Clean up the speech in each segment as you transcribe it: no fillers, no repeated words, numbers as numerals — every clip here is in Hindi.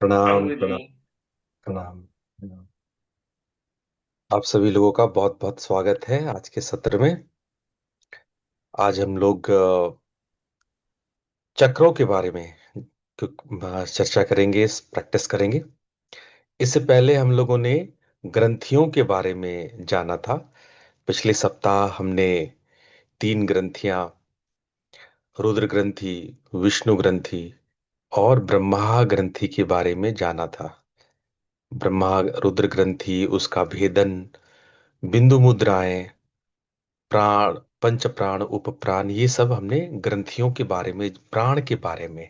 प्रणाम प्रणाम प्रणाम। आप सभी लोगों का बहुत बहुत स्वागत है आज के सत्र में। आज हम लोग चक्रों के बारे में चर्चा करेंगे, प्रैक्टिस करेंगे। इससे पहले हम लोगों ने ग्रंथियों के बारे में जाना था। पिछले सप्ताह हमने तीन ग्रंथियां, रुद्र ग्रंथि, विष्णु ग्रंथि और ब्रह्मा ग्रंथि के बारे में जाना था। ब्रह्मा रुद्र ग्रंथि, उसका भेदन, बिंदु मुद्राएं, प्राण, पंच प्राण, उप प्राण, ये सब हमने ग्रंथियों के बारे में, प्राण के बारे में,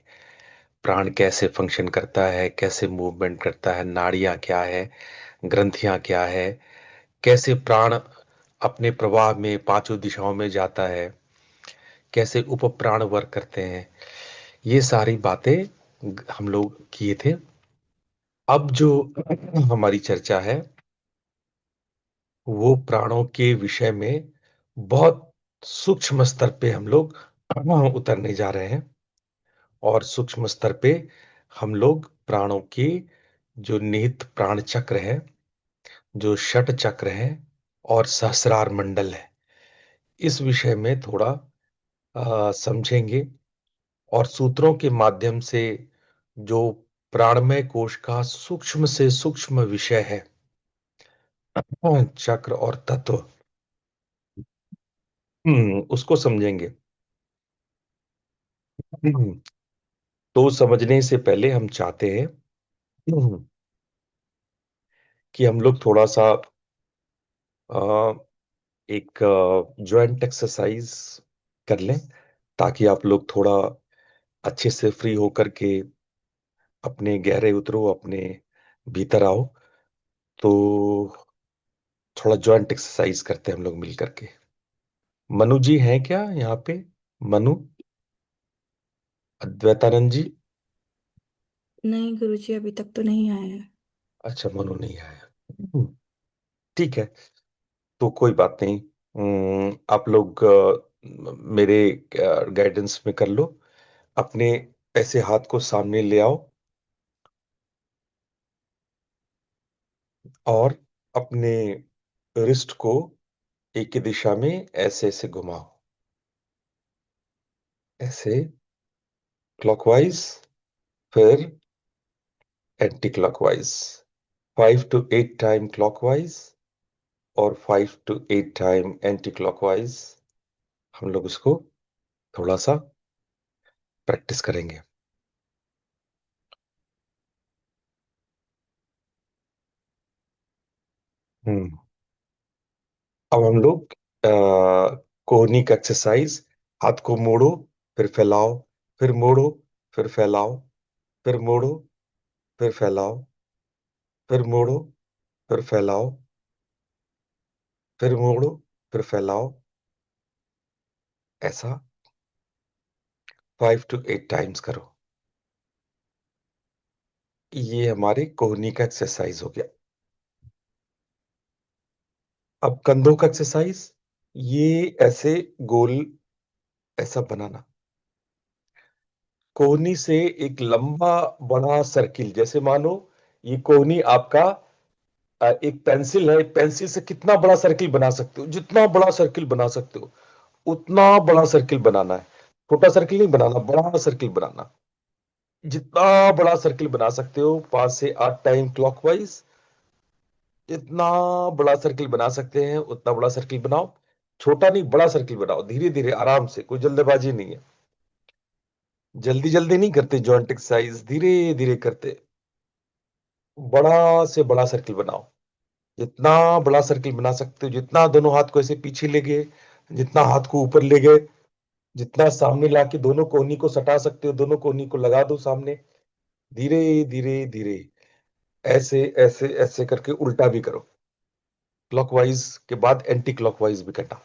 प्राण कैसे फंक्शन करता है, कैसे मूवमेंट करता है, नाड़ियां क्या है, ग्रंथियां क्या है, कैसे प्राण अपने प्रवाह में पांचों दिशाओं में जाता है, कैसे उप प्राण वर्क करते हैं, ये सारी बातें हम लोग किए थे। अब जो हमारी चर्चा है वो प्राणों के विषय में बहुत सूक्ष्म स्तर पे हम लोग उतरने जा रहे हैं। और सूक्ष्म स्तर पे हम लोग प्राणों की जो निहित प्राण चक्र है, जो षट चक्र है और सहस्रार मंडल है, इस विषय में थोड़ा समझेंगे। और सूत्रों के माध्यम से जो प्राणमय कोश का सूक्ष्म से सूक्ष्म विषय है, चक्र और तत्व, उसको समझेंगे। तो समझने से पहले हम चाहते हैं कि हम लोग थोड़ा सा अ, एक जॉइंट एक्सरसाइज कर लें, ताकि आप लोग थोड़ा अच्छे से फ्री होकर के अपने गहरे उतरो, अपने भीतर आओ। तो थोड़ा जॉइंट एक्सरसाइज करते हैं हम लोग मिल करके। मनु जी हैं क्या यहाँ पे? मनु, अद्वैतानंद जी? नहीं गुरुजी, अभी तक तो नहीं आए हैं। अच्छा, मनु नहीं आया। ठीक है, तो कोई बात नहीं। आप लोग मेरे गाइडेंस में कर लो। अपने ऐसे हाथ को सामने ले आओ और अपने रिस्ट को एक ही दिशा में ऐसे ऐसे घुमाओ, ऐसे क्लॉकवाइज, फिर anti clockwise. 5 to 8 time clockwise और 5 to 8 टाइम एंटी क्लॉकवाइज। हम लोग उसको थोड़ा सा प्रैक्टिस करेंगे। हम्म अब हम लोग कोहनी का एक्सरसाइज। हाथ को मोड़ो, फिर फैलाओ, फिर मोड़ो, फिर फैलाओ, फिर मोड़ो, फिर फैलाओ, फिर मोड़ो, फिर फैलाओ, फिर मोड़ो, फिर फैलाओ। ऐसा 5 to 8 टाइम्स करो। ये हमारे कोहनी का एक्सरसाइज हो गया। अब कंधों का एक्सरसाइज। ये ऐसे गोल, ऐसा बनाना, कोहनी से एक लंबा बड़ा सर्किल, जैसे मानो ये कोहनी आपका एक पेंसिल है। पेंसिल से कितना बड़ा सर्किल बना सकते हो? जितना बड़ा सर्किल बना सकते हो उतना बड़ा सर्किल बनाना है। छोटा सर्किल नहीं बनाना, बड़ा सर्किल बनाना। जितना बड़ा सर्किल बना सकते हो, 5 से 8 टाइम क्लॉकवाइज। जितना बड़ा सर्किल बना सकते हैं उतना बड़ा सर्किल बनाओ। छोटा नहीं, बड़ा सर्किल बनाओ, धीरे धीरे आराम से, कोई जल्दबाजी नहीं है। जल्दी जल्दी नहीं करते जॉइंट एक्सरसाइज, धीरे धीरे करते। बड़ा से बड़ा सर्किल बनाओ। जितना बड़ा सर्किल बना सकते हो, जितना दोनों हाथ को ऐसे पीछे ले गए, जितना हाथ को ऊपर ले गए, जितना सामने लाके दोनों कोहनी को सटा सकते हो, दोनों कोहनी को लगा दो सामने। धीरे धीरे धीरे, ऐसे ऐसे ऐसे करके उल्टा भी करो। क्लॉकवाइज के बाद एंटी क्लॉकवाइज भी करना।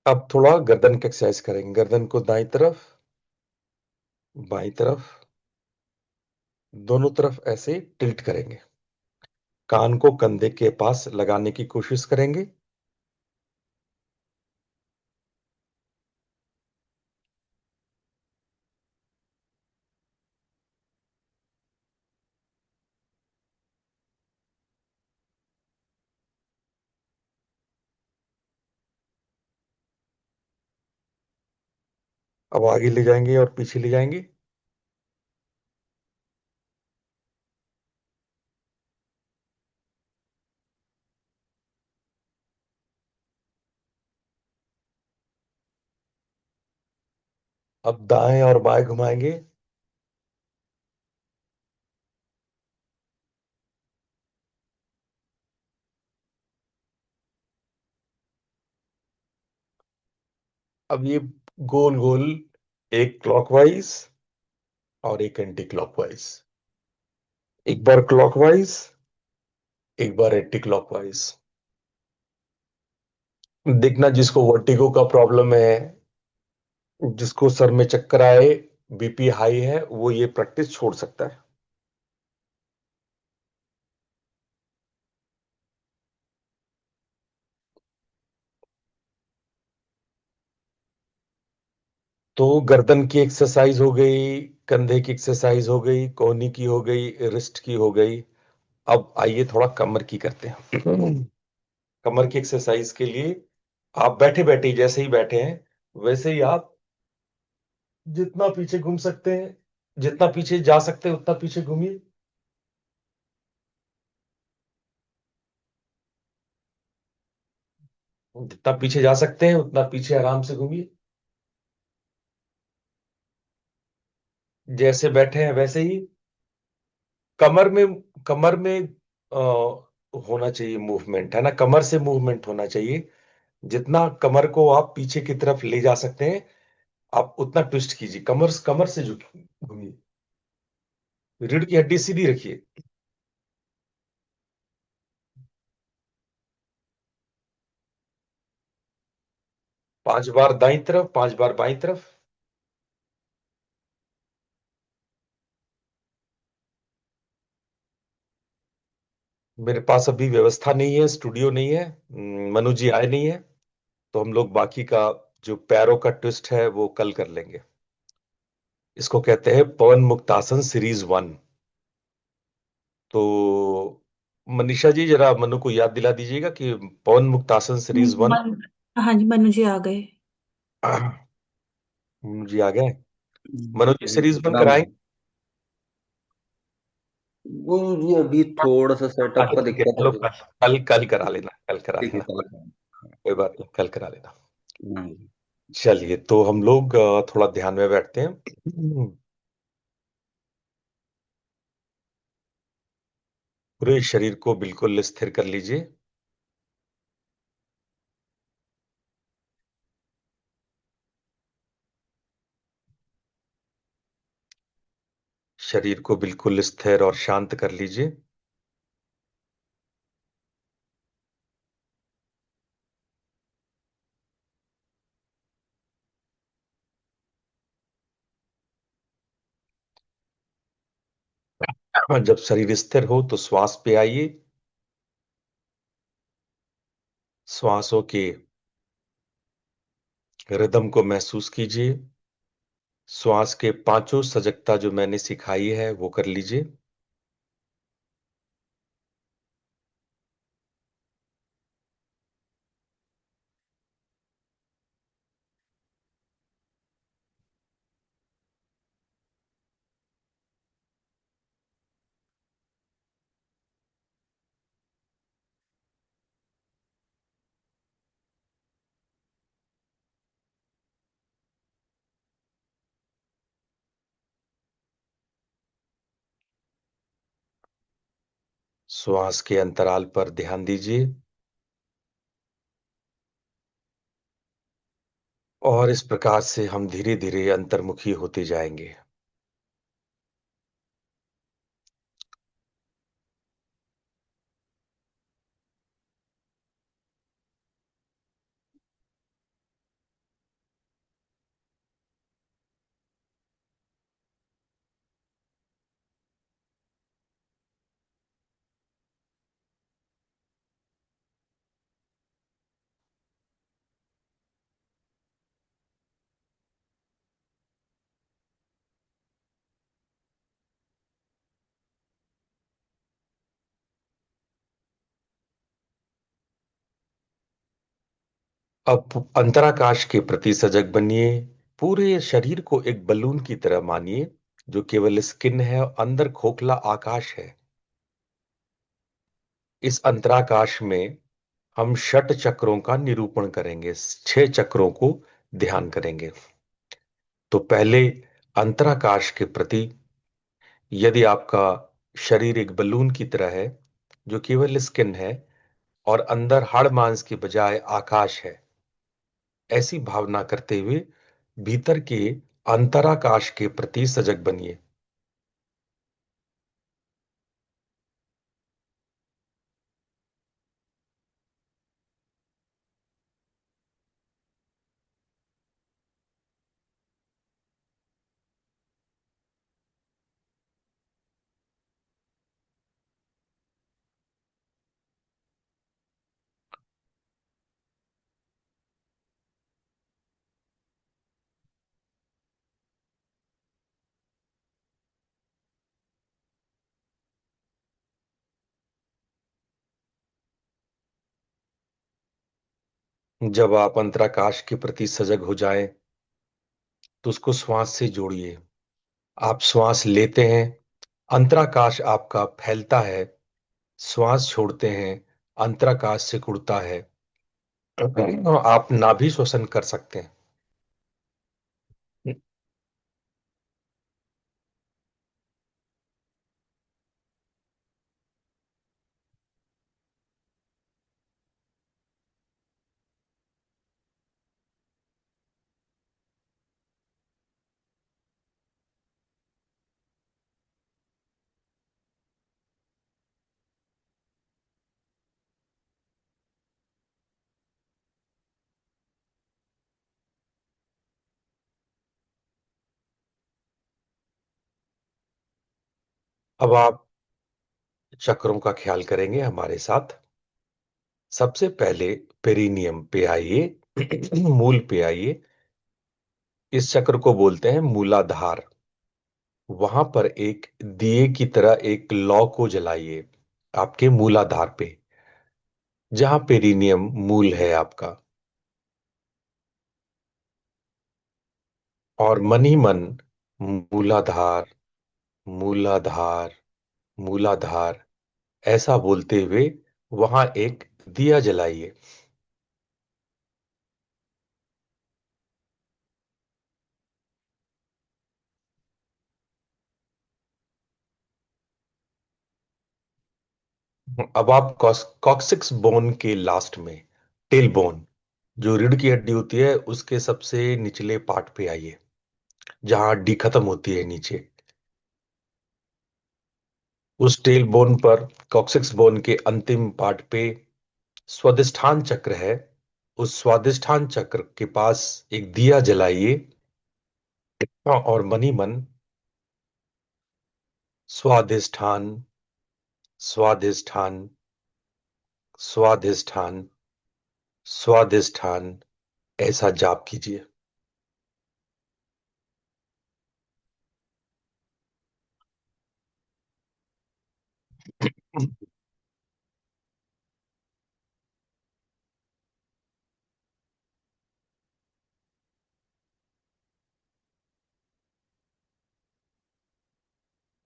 अब थोड़ा गर्दन की एक्सरसाइज करेंगे। गर्दन को दाईं तरफ, बाईं तरफ, दोनों तरफ ऐसे टिल्ट करेंगे। कान को कंधे के पास लगाने की कोशिश करेंगे। अब आगे ले जाएंगे और पीछे ले जाएंगे। अब दाएं और बाएं घुमाएंगे। अब ये गोल गोल, एक क्लॉकवाइज और एक एंटी क्लॉकवाइज। एक बार क्लॉकवाइज, एक बार एंटी क्लॉकवाइज। देखना, जिसको वर्टिगो का प्रॉब्लम है, जिसको सर में चक्कर आए, बीपी हाई है, वो ये प्रैक्टिस छोड़ सकता है। तो गर्दन की एक्सरसाइज हो गई, कंधे की एक्सरसाइज हो गई, कोहनी की हो गई, रिस्ट की हो गई। अब आइए थोड़ा कमर की करते हैं। कमर की एक्सरसाइज के लिए आप बैठे बैठे जैसे ही बैठे हैं वैसे ही आप जितना पीछे घूम सकते हैं, जितना पीछे जा सकते हैं उतना पीछे घूमिए। जितना पीछे जा सकते हैं उतना पीछे आराम से घूमिए। जैसे बैठे हैं वैसे ही। कमर में कमर में होना चाहिए मूवमेंट, है ना, कमर से मूवमेंट होना चाहिए। जितना कमर को आप पीछे की तरफ ले जा सकते हैं, आप उतना ट्विस्ट कीजिए, कमर कमर से झुकी घूमिए। रीढ़ की हड्डी सीधी रखिए। 5 बार दाईं तरफ, 5 बार बाईं तरफ। मेरे पास अभी व्यवस्था नहीं है, स्टूडियो नहीं है, मनु जी आए नहीं है। तो हम लोग बाकी का जो पैरों का ट्विस्ट है वो कल कर लेंगे। इसको कहते हैं पवन मुक्तासन सीरीज 1। तो मनीषा जी जरा मनु को याद दिला दीजिएगा कि पवन मुक्तासन सीरीज 1। मन हाँ जी, मनु जी आ गए। मनु जी आ गए। मनु जी जी सीरीज 1 प्रणाम कराएं। जी। वो ये अभी थोड़ा सा सेटअप अच्छा का ठीक है, दिक्कत चलो है। कल कल कल करा लेना, कल करा ठीक है लेना, कल। कोई बात नहीं, कल करा लेना। हाँ जी। चलिए, तो हम लोग थोड़ा ध्यान में बैठते हैं। पूरे शरीर को बिल्कुल स्थिर कर लीजिए। शरीर को बिल्कुल स्थिर और शांत कर लीजिए। जब शरीर स्थिर हो तो श्वास पे आइए। श्वासों के रिदम को महसूस कीजिए। श्वास के पांचों सजगता जो मैंने सिखाई है वो कर लीजिए। श्वास के अंतराल पर ध्यान दीजिए। और इस प्रकार से हम धीरे धीरे अंतर्मुखी होते जाएंगे। अब अंतराकाश के प्रति सजग बनिए। पूरे शरीर को एक बलून की तरह मानिए, जो केवल स्किन है और अंदर खोखला आकाश है। इस अंतराकाश में हम षट चक्रों का निरूपण करेंगे, 6 चक्रों को ध्यान करेंगे। तो पहले अंतराकाश के प्रति, यदि आपका शरीर एक बलून की तरह है जो केवल स्किन है और अंदर हाड़ मांस के बजाय आकाश है, ऐसी भावना करते हुए भीतर के अंतराकाश के प्रति सजग बनिए। जब आप अंतराकाश के प्रति सजग हो जाएं, तो उसको श्वास से जोड़िए। आप श्वास लेते हैं, अंतराकाश आपका फैलता है। श्वास छोड़ते हैं, अंतराकाश से उड़ता है। आप नाभि श्वसन कर सकते हैं। अब आप चक्रों का ख्याल करेंगे हमारे साथ। सबसे पहले पेरिनियम पे आइए, मूल पे आइए। इस चक्र को बोलते हैं मूलाधार। वहां पर एक दिए की तरह एक लौ को जलाइए आपके मूलाधार पे, जहां पेरिनियम मूल है आपका। और मन ही मन मूलाधार, मूलाधार, मूलाधार ऐसा बोलते हुए वहां एक दिया जलाइए। अब आप कॉक्सिक्स बोन के लास्ट में, टेल बोन, जो रीढ़ की हड्डी होती है, उसके सबसे निचले पार्ट पे आइए, जहां हड्डी खत्म होती है नीचे। उस टेल बोन पर, कॉक्सिक्स बोन के अंतिम पार्ट पे स्वादिष्ठान चक्र है। उस स्वादिष्ठान चक्र के पास एक दिया जलाइए। और मन ही मन स्वादिष्ठान, स्वादिष्ठान, स्वादिष्ठान, स्वादिष्ठान ऐसा जाप कीजिए।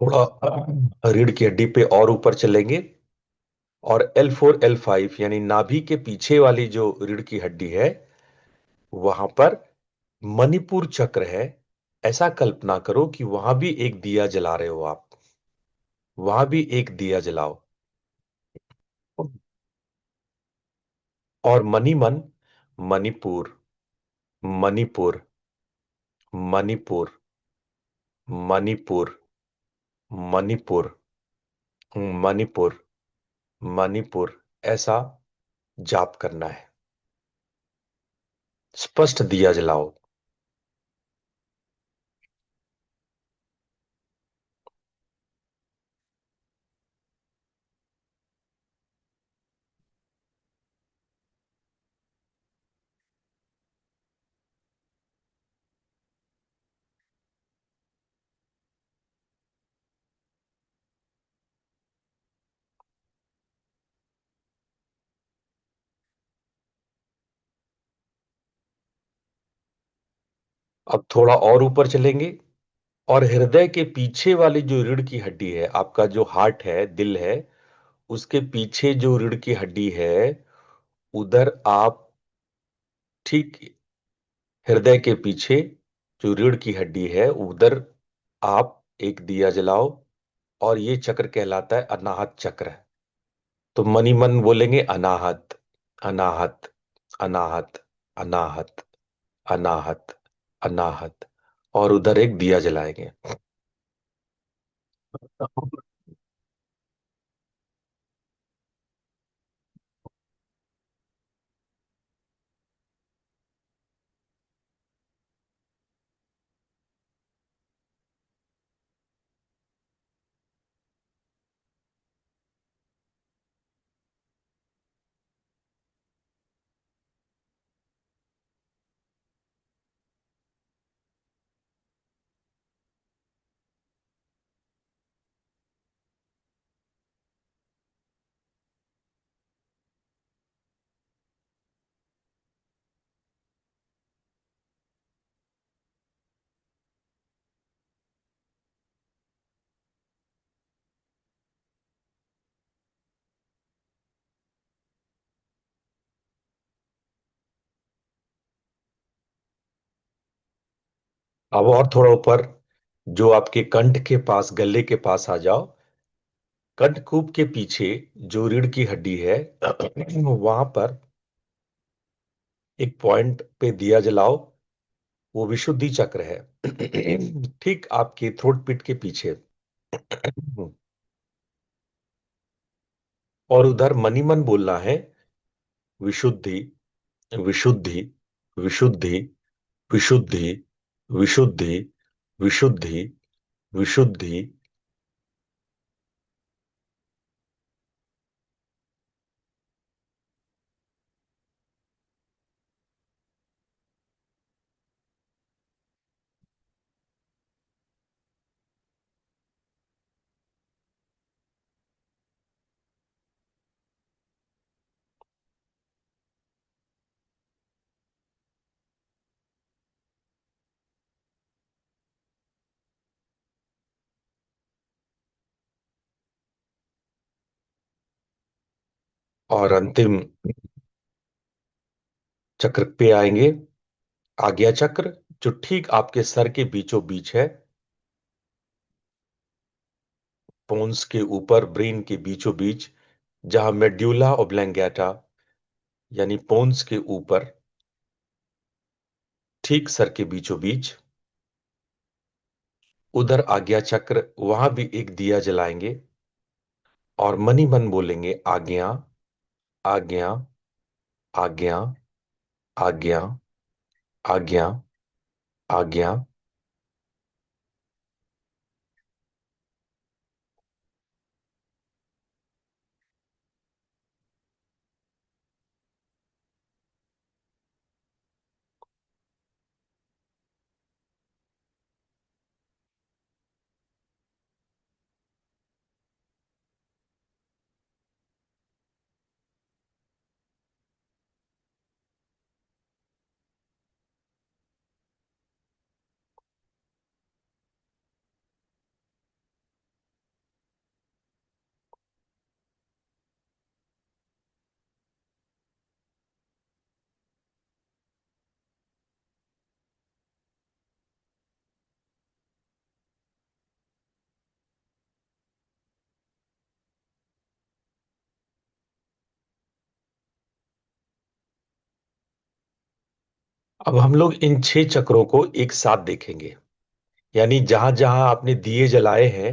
थोड़ा रीढ़ की हड्डी पे और ऊपर चलेंगे, और L4 L5 यानी नाभि के पीछे वाली जो रीढ़ की हड्डी है, वहां पर मणिपुर चक्र है। ऐसा कल्पना करो कि वहां भी एक दिया जला रहे हो आप। वहां भी एक दिया जलाओ। और मनी मन मणिपुर, मणिपुर, मणिपुर, मणिपुर, मणिपुर, मणिपुर, मणिपुर ऐसा जाप करना है। स्पष्ट दिया जलाओ। अब थोड़ा और ऊपर चलेंगे, और हृदय के पीछे वाली जो रीढ़ की हड्डी है, आपका जो हार्ट है, दिल है, उसके पीछे जो रीढ़ की हड्डी है, उधर आप, ठीक हृदय के पीछे जो रीढ़ की हड्डी है, उधर आप एक दिया जलाओ, और ये चक्र कहलाता है अनाहत चक्र। तो मनी मन बोलेंगे अनाहत, अनाहत, अनाहत, अनाहत, अनाहत, अनाहत, और उधर एक दिया जलाएंगे। अब और थोड़ा ऊपर, जो आपके कंठ के पास, गले के पास आ जाओ। कंठकूप के पीछे जो रीढ़ की हड्डी है, वहां पर एक पॉइंट पे दिया जलाओ। वो विशुद्धि चक्र है, ठीक आपके थ्रोट पिट के पीछे। और उधर मनी मन बोलना है विशुद्धि, विशुद्धि, विशुद्धि, विशुद्धि, विशुद्धि, विशुद्धि, विशुद्धि। और अंतिम चक्र पे आएंगे, आज्ञा चक्र, जो ठीक आपके सर के बीचों बीच है, पोन्स के ऊपर, ब्रेन के बीचों बीच, जहां मेड्यूला ओब्लंगेटा, यानी पोन्स के ऊपर, ठीक सर के बीचों बीच, उधर आज्ञा चक्र, वहां भी एक दिया जलाएंगे, और मनी मन बोलेंगे आज्ञा, आज्ञा, आज्ञा, आज्ञा, आज्ञा, आज्ञा। अब हम लोग इन 6 चक्रों को एक साथ देखेंगे, यानी जहां जहां आपने दिए जलाए हैं,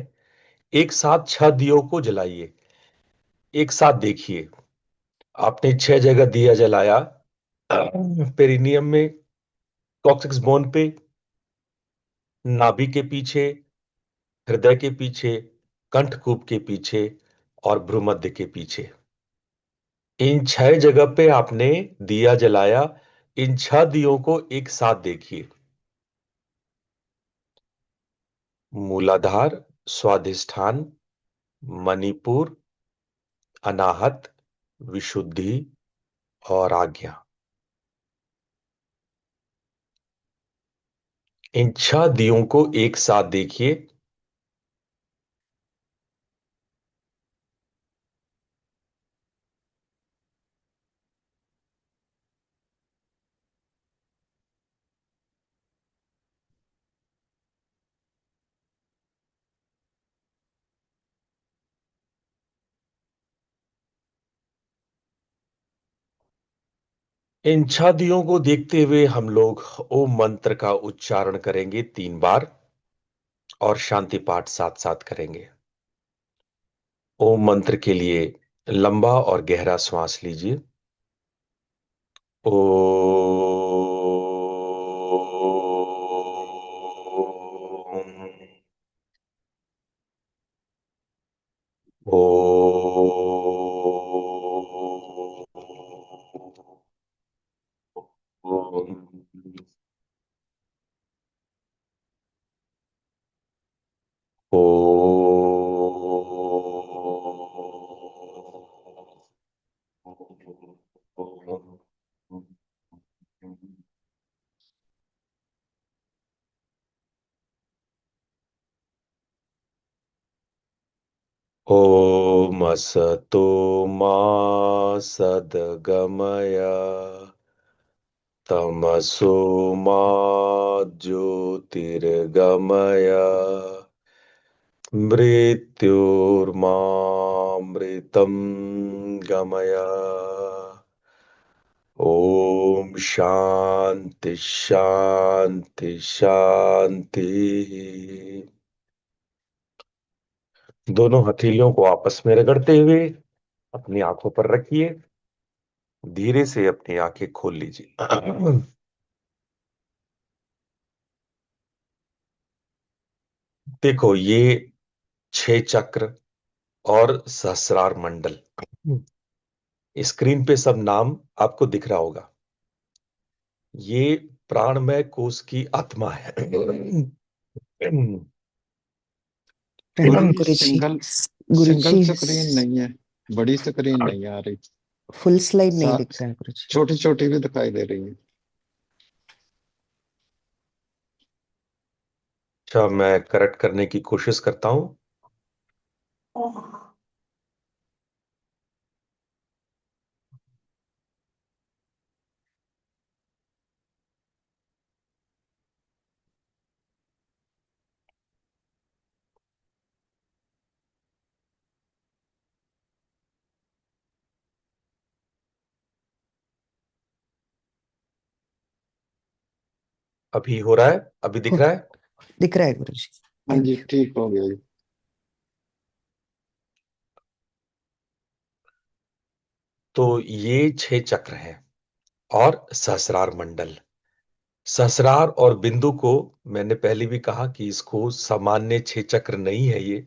एक साथ 6 दियों को जलाइए, एक साथ देखिए। आपने 6 जगह दिया जलाया, पेरिनियम में, कॉक्सिक्स बोन पे, नाभि के पीछे, हृदय के पीछे, कंठकूप के पीछे, और भ्रूमध्य के पीछे। इन 6 जगह पे आपने दिया जलाया। इन 6 दियों को एक साथ देखिए। मूलाधार, स्वाधिष्ठान, मणिपुर, अनाहत, विशुद्धि, और आज्ञा। इन 6 दियों को एक साथ देखिए। इन 6 दियों को देखते हुए हम लोग ओम मंत्र का उच्चारण करेंगे 3 बार और शांति पाठ साथ साथ करेंगे। ओम मंत्र के लिए लंबा और गहरा श्वास लीजिए। ओ ओ ओ ओम असतो मा सद्गमय तमसो मा ज्योतिर्गमय मृत्योर्मामृतं गमय। ओम शांति शांति शांति। दोनों हथेलियों को आपस में रगड़ते हुए अपनी आंखों पर रखिए। धीरे से अपनी आंखें खोल लीजिए। देखो, ये 6 चक्र और सहस्रार मंडल, स्क्रीन पे सब नाम आपको दिख रहा होगा। ये प्राणमय कोश की आत्मा है। गुरु जी गुरुजी सिंगल सिंगल गुरुजी स्क्रीन नहीं है, बड़ी स्क्रीन नहीं आ रही। फुल स्लाइड नहीं दिख साथ रहा है गुरुजी। छोटी छोटी भी दिखाई दे रही है। अच्छा, मैं करेक्ट करने की कोशिश करता हूं। अभी हो रहा है? अभी दिख हो रहा है? दिख रहा है गुरुजी। हाँ थैंक जी, यू। ठीक हो गया जी। तो ये 6 चक्र हैं और सहस्रार मंडल। सहस्रार और बिंदु को मैंने पहले भी कहा कि इसको सामान्य 6 चक्र नहीं है। ये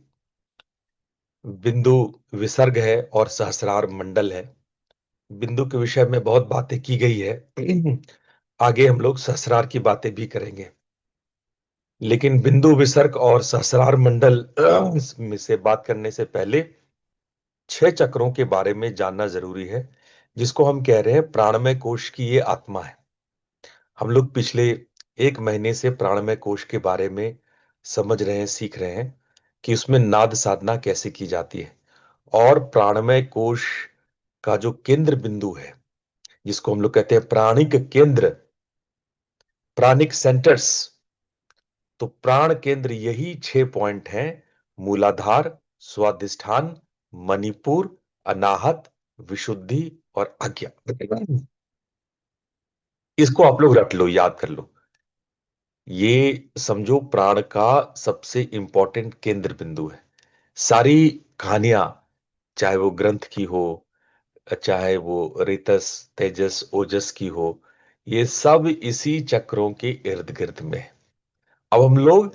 बिंदु विसर्ग है और सहस्रार मंडल है। बिंदु के विषय में बहुत बातें की गई है। आगे हम लोग सहस्रार की बातें भी करेंगे, लेकिन बिंदु विसर्ग और सहस्रार मंडल में से बात करने से पहले 6 चक्रों के बारे में जानना जरूरी है, जिसको हम कह रहे हैं प्राणमय कोश की ये आत्मा है। हम लोग पिछले 1 महीने से प्राणमय कोश के बारे में समझ रहे हैं, सीख रहे हैं कि उसमें नाद साधना कैसे की जाती है। और प्राणमय कोश का जो केंद्र बिंदु है, जिसको हम लोग कहते हैं प्राणिक केंद्र, प्राणिक सेंटर्स, तो प्राण केंद्र यही 6 पॉइंट हैं: मूलाधार, स्वादिष्ठान, मणिपुर, अनाहत, विशुद्धि और आज्ञा। इसको आप लोग रट लो, याद कर लो। ये समझो प्राण का सबसे इंपॉर्टेंट केंद्र बिंदु है। सारी कहानियां, चाहे वो ग्रंथ की हो, चाहे वो रेतस, तेजस, ओजस की हो, ये सब इसी चक्रों के इर्द गिर्द में है। अब हम लोग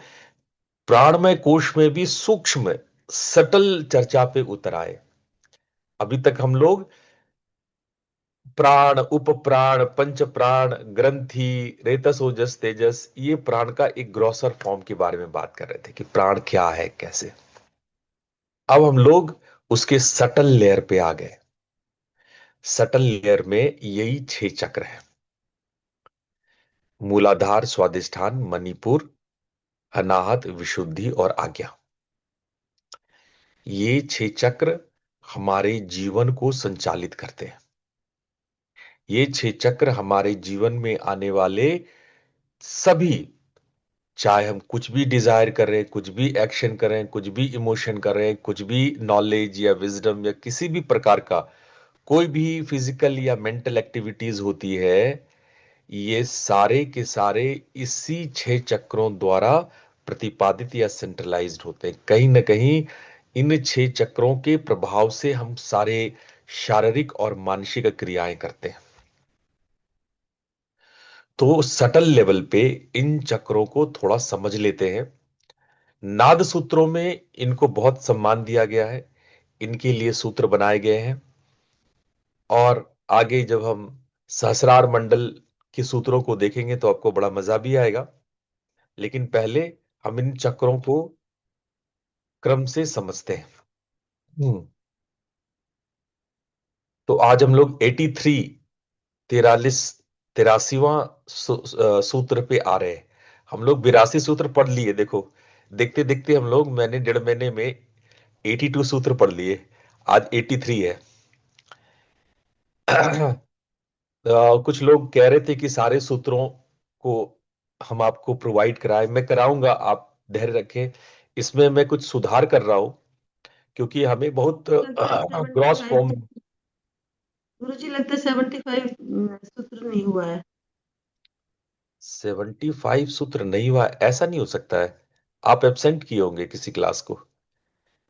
प्राणमय कोश में भी सूक्ष्म सटल चर्चा पे उतर आए। अभी तक हम लोग प्राण, उपप्राण, पंच प्राण, ग्रंथि, रेतस, ओजस, तेजस, ये प्राण का एक ग्रॉसर फॉर्म के बारे में बात कर रहे थे कि प्राण क्या है, कैसे। अब हम लोग उसके सटल लेयर पे आ गए। सटल लेयर में यही 6 चक्र है। मूलाधार, स्वादिष्ठान, मणिपुर, अनाहत, विशुद्धि और आज्ञा। ये 6 चक्र हमारे जीवन को संचालित करते हैं। ये 6 चक्र हमारे जीवन में आने वाले सभी, चाहे हम कुछ भी डिजायर कर रहे हैं, कुछ भी एक्शन कर रहे हैं, कुछ भी इमोशन कर रहे हैं, कुछ भी नॉलेज या विजडम या किसी भी प्रकार का कोई भी फिजिकल या मेंटल एक्टिविटीज होती है, ये सारे के सारे इसी 6 चक्रों द्वारा प्रतिपादित या सेंट्रलाइज्ड होते हैं। कहीं ना कहीं इन 6 चक्रों के प्रभाव से हम सारे शारीरिक और मानसिक क्रियाएं करते हैं। तो सटल लेवल पे इन चक्रों को थोड़ा समझ लेते हैं। नाद सूत्रों में इनको बहुत सम्मान दिया गया है, इनके लिए सूत्र बनाए गए हैं। और आगे जब हम सहस्रार मंडल के सूत्रों को देखेंगे तो आपको बड़ा मजा भी आएगा। लेकिन पहले हम इन चक्रों को क्रम से समझते हैं। तो आज हम लोग 83, 43, 83वां सूत्र पे आ रहे हैं। हम लोग 82 सूत्र पढ़ लिए। देखो, देखते देखते हम लोग, मैंने 1.5 महीने में 82 सूत्र पढ़ लिए। आज 83 है। कुछ लोग कह रहे थे कि सारे सूत्रों को हम आपको प्रोवाइड कराएं। मैं कराऊंगा, आप धैर्य रखें। इसमें मैं कुछ सुधार कर रहा हूं, क्योंकि हमें बहुत लगता है ग्रॉस 75 फॉर्म। गुरुजी, लगता है 75 सूत्र नहीं हुआ है। 75 सूत्र नहीं हुआ, ऐसा नहीं हो सकता है। आप एब्सेंट किए होंगे किसी क्लास को।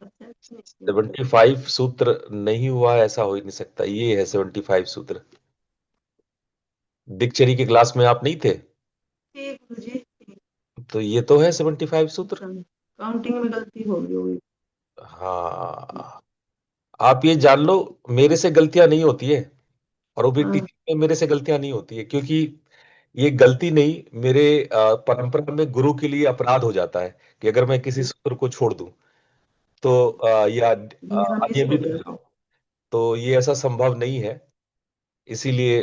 अच्छा, नहीं किया होगा। 75 सूत्र नहीं हुआ, ऐसा हो ही नहीं सकता। ये है 75 सूत्र। डिक्शनरी की क्लास में आप नहीं थे, ठीक गुरुजी, ठीक। तो ये तो है 75 सूत्र। काउंटिंग में गलती होगी होगी। हाँ, आप ये जान लो, मेरे से गलतियां नहीं होती है, और वो भी हाँ, टीचिंग में मेरे से गलतियां नहीं होती है, क्योंकि ये गलती नहीं, मेरे परंपरा में गुरु के लिए अपराध हो जाता है कि अगर मैं किसी सूत्र को छोड़ दूं तो या यहाँ मिस हो अनियमित हो गया। जाऊं, तो ये ऐसा संभव नहीं है। इसीलिए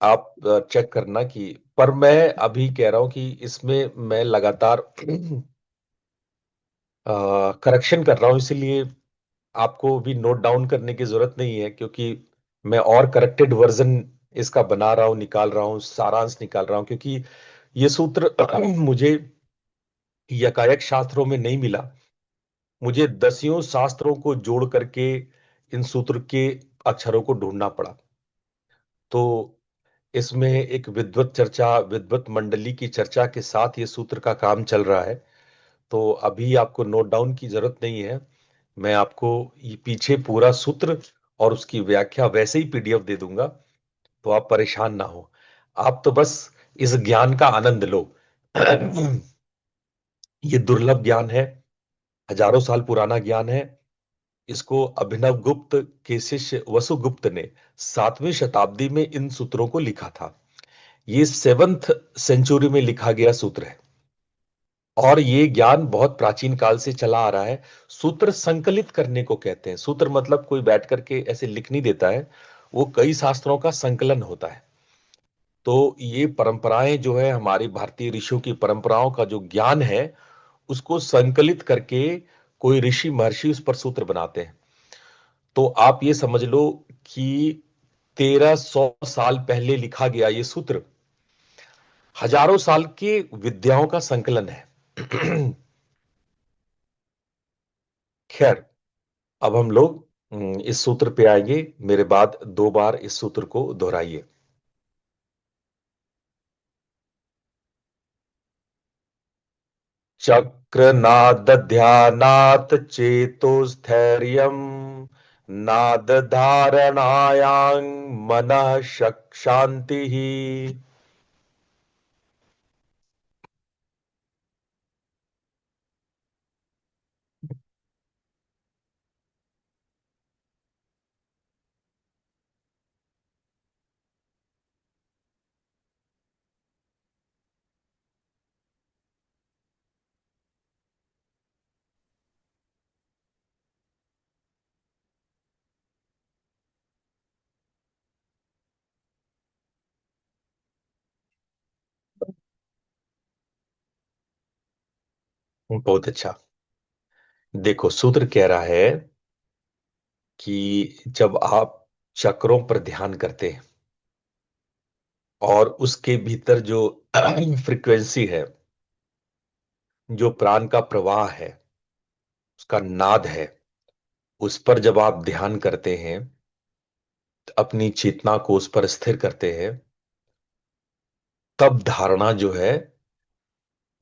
आप चेक करना कि, पर मैं अभी कह रहा हूं कि इसमें मैं लगातार करेक्शन कर रहा हूं। इसीलिए आपको भी नोट डाउन करने की जरूरत नहीं है, क्योंकि मैं और करेक्टेड वर्जन इसका बना रहा हूं, निकाल रहा हूं, सारांश निकाल रहा हूं। क्योंकि ये सूत्र मुझे यकायक शास्त्रों में नहीं मिला, मुझे दसियों शास्त्रों को जोड़ करके इन सूत्र के अक्षरों को ढूंढना पड़ा। तो इसमें एक विद्वत चर्चा, विद्वत मंडली की चर्चा के साथ ये सूत्र का काम चल रहा है। तो अभी आपको नोट डाउन की जरूरत नहीं है। मैं आपको ये पीछे पूरा सूत्र और उसकी व्याख्या वैसे ही पीडीएफ दे दूंगा, तो आप परेशान ना हो। आप तो बस इस ज्ञान का आनंद लो। ये दुर्लभ ज्ञान है, हजारों साल पुराना ज्ञान है। इसको अभिनव गुप्त के शिष्य वसुगुप्त ने 7वीं शताब्दी में इन सूत्रों को लिखा था। ये 7th सेंचुरी में लिखा गया सूत्र है, और ये ज्ञान बहुत प्राचीन काल से चला आ रहा है। सूत्र संकलित करने को कहते हैं। सूत्र मतलब कोई बैठ करके ऐसे लिख नहीं देता है, वो कई शास्त्रों का संकलन होता है। तो ये परंपराएं जो है, हमारी भारतीय ऋषियों की परंपराओं का जो ज्ञान है, उसको संकलित करके कोई ऋषि महर्षि उस पर सूत्र बनाते हैं। तो आप ये समझ लो कि 1300 साल पहले लिखा गया ये सूत्र हजारों साल की विद्याओं का संकलन है। खैर, अब हम लोग इस सूत्र पे आएंगे। मेरे बाद 2 बार इस सूत्र को दोहराइए। चक्र नाद ध्यानात चेतो स्थैर्यम, नाद धारणायां मनः शांति। बहुत अच्छा। देखो, सूत्र कह रहा है कि जब आप चक्रों पर ध्यान करते हैं और उसके भीतर जो फ्रीक्वेंसी है, जो प्राण का प्रवाह है, उसका नाद है, उस पर जब आप ध्यान करते हैं, अपनी चेतना को उस पर स्थिर करते हैं, तब धारणा जो है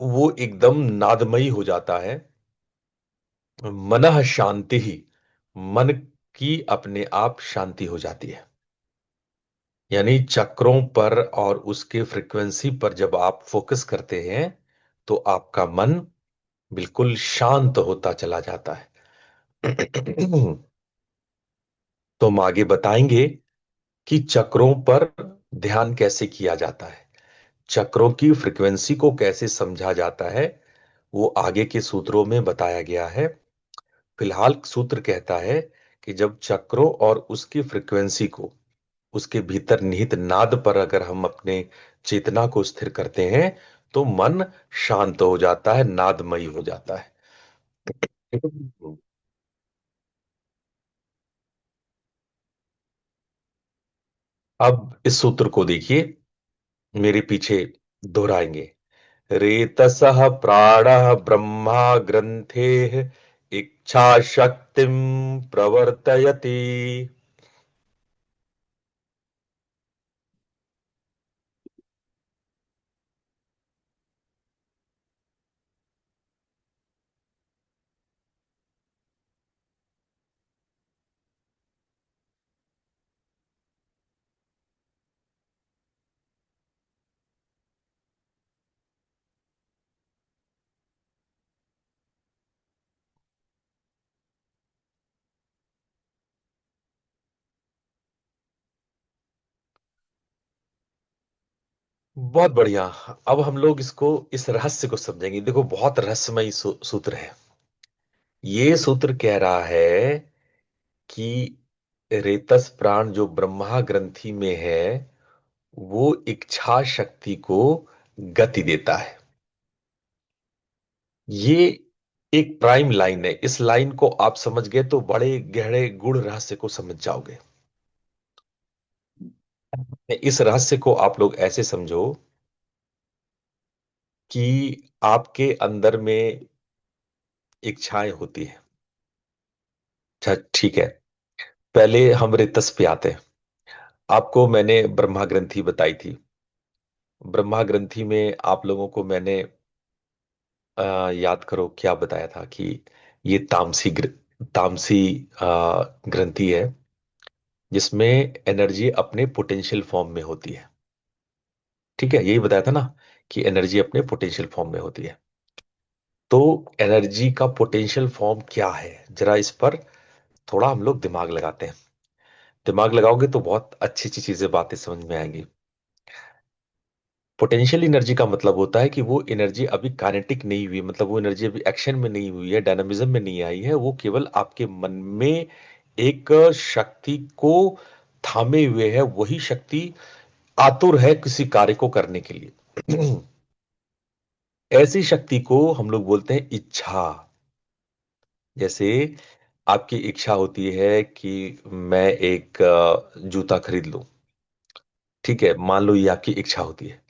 वो एकदम नादमयी हो जाता है। मनः शांति ही, मन की अपने आप शांति हो जाती है। यानी चक्रों पर और उसके फ्रीक्वेंसी पर जब आप फोकस करते हैं तो आपका मन बिल्कुल शांत होता चला जाता है। तो हम आगे बताएंगे कि चक्रों पर ध्यान कैसे किया जाता है, चक्रों की फ्रीक्वेंसी को कैसे समझा जाता है, वो आगे के सूत्रों में बताया गया है। फिलहाल सूत्र कहता है कि जब चक्रों और उसकी फ्रीक्वेंसी को, उसके भीतर निहित नाद पर अगर हम अपने चेतना को स्थिर करते हैं तो मन शांत हो जाता है, नादमयी हो जाता है। अब इस सूत्र को देखिए, मेरे पीछे दोहराएंगे। रेतसः प्राणः ब्रह्मा ग्रंथेः इच्छा शक्तिं प्रवर्तयति। बहुत बढ़िया। अब हम लोग इसको, इस रहस्य को समझेंगे। देखो, बहुत रहस्यमय सूत्र है। ये सूत्र कह रहा है कि रेतस प्राण जो ब्रह्मा ग्रंथि में है, वो इच्छा शक्ति को गति देता है। ये एक प्राइम लाइन है। इस लाइन को आप समझ गए तो बड़े गहरे गूढ़ रहस्य को समझ जाओगे। इस रहस्य को आप लोग ऐसे समझो कि आपके अंदर में इच्छाएं होती है। अच्छा, ठीक है। पहले हम रेतस पे आते हैं। आपको मैंने ब्रह्मा ग्रंथि बताई थी। ब्रह्मा ग्रंथि में आप लोगों को मैंने याद करो क्या बताया था कि ये तामसी ग्रंथि है, जिसमें एनर्जी अपने पोटेंशियल फॉर्म में होती है। ठीक है, यही बताया था ना कि एनर्जी अपने पोटेंशियल फॉर्म में होती है। तो एनर्जी का पोटेंशियल फॉर्म क्या है, जरा इस पर थोड़ा हम लोग दिमाग लगाते हैं। दिमाग लगाओगे तो बहुत अच्छी अच्छी चीजें, बातें समझ में आएंगी। पोटेंशियल एनर्जी का मतलब होता है कि वो एनर्जी अभी काइनेटिक नहीं हुई, मतलब वो एनर्जी अभी एक्शन में नहीं हुई है, डायनामिज्म में नहीं आई है। वो केवल आपके मन में एक शक्ति को थामे हुए है। वही शक्ति आतुर है किसी कार्य को करने के लिए। ऐसी शक्ति को हम लोग बोलते हैं इच्छा। जैसे आपकी इच्छा होती है कि मैं एक जूता खरीद लूं। ठीक है, मान लो ये आपकी इच्छा होती है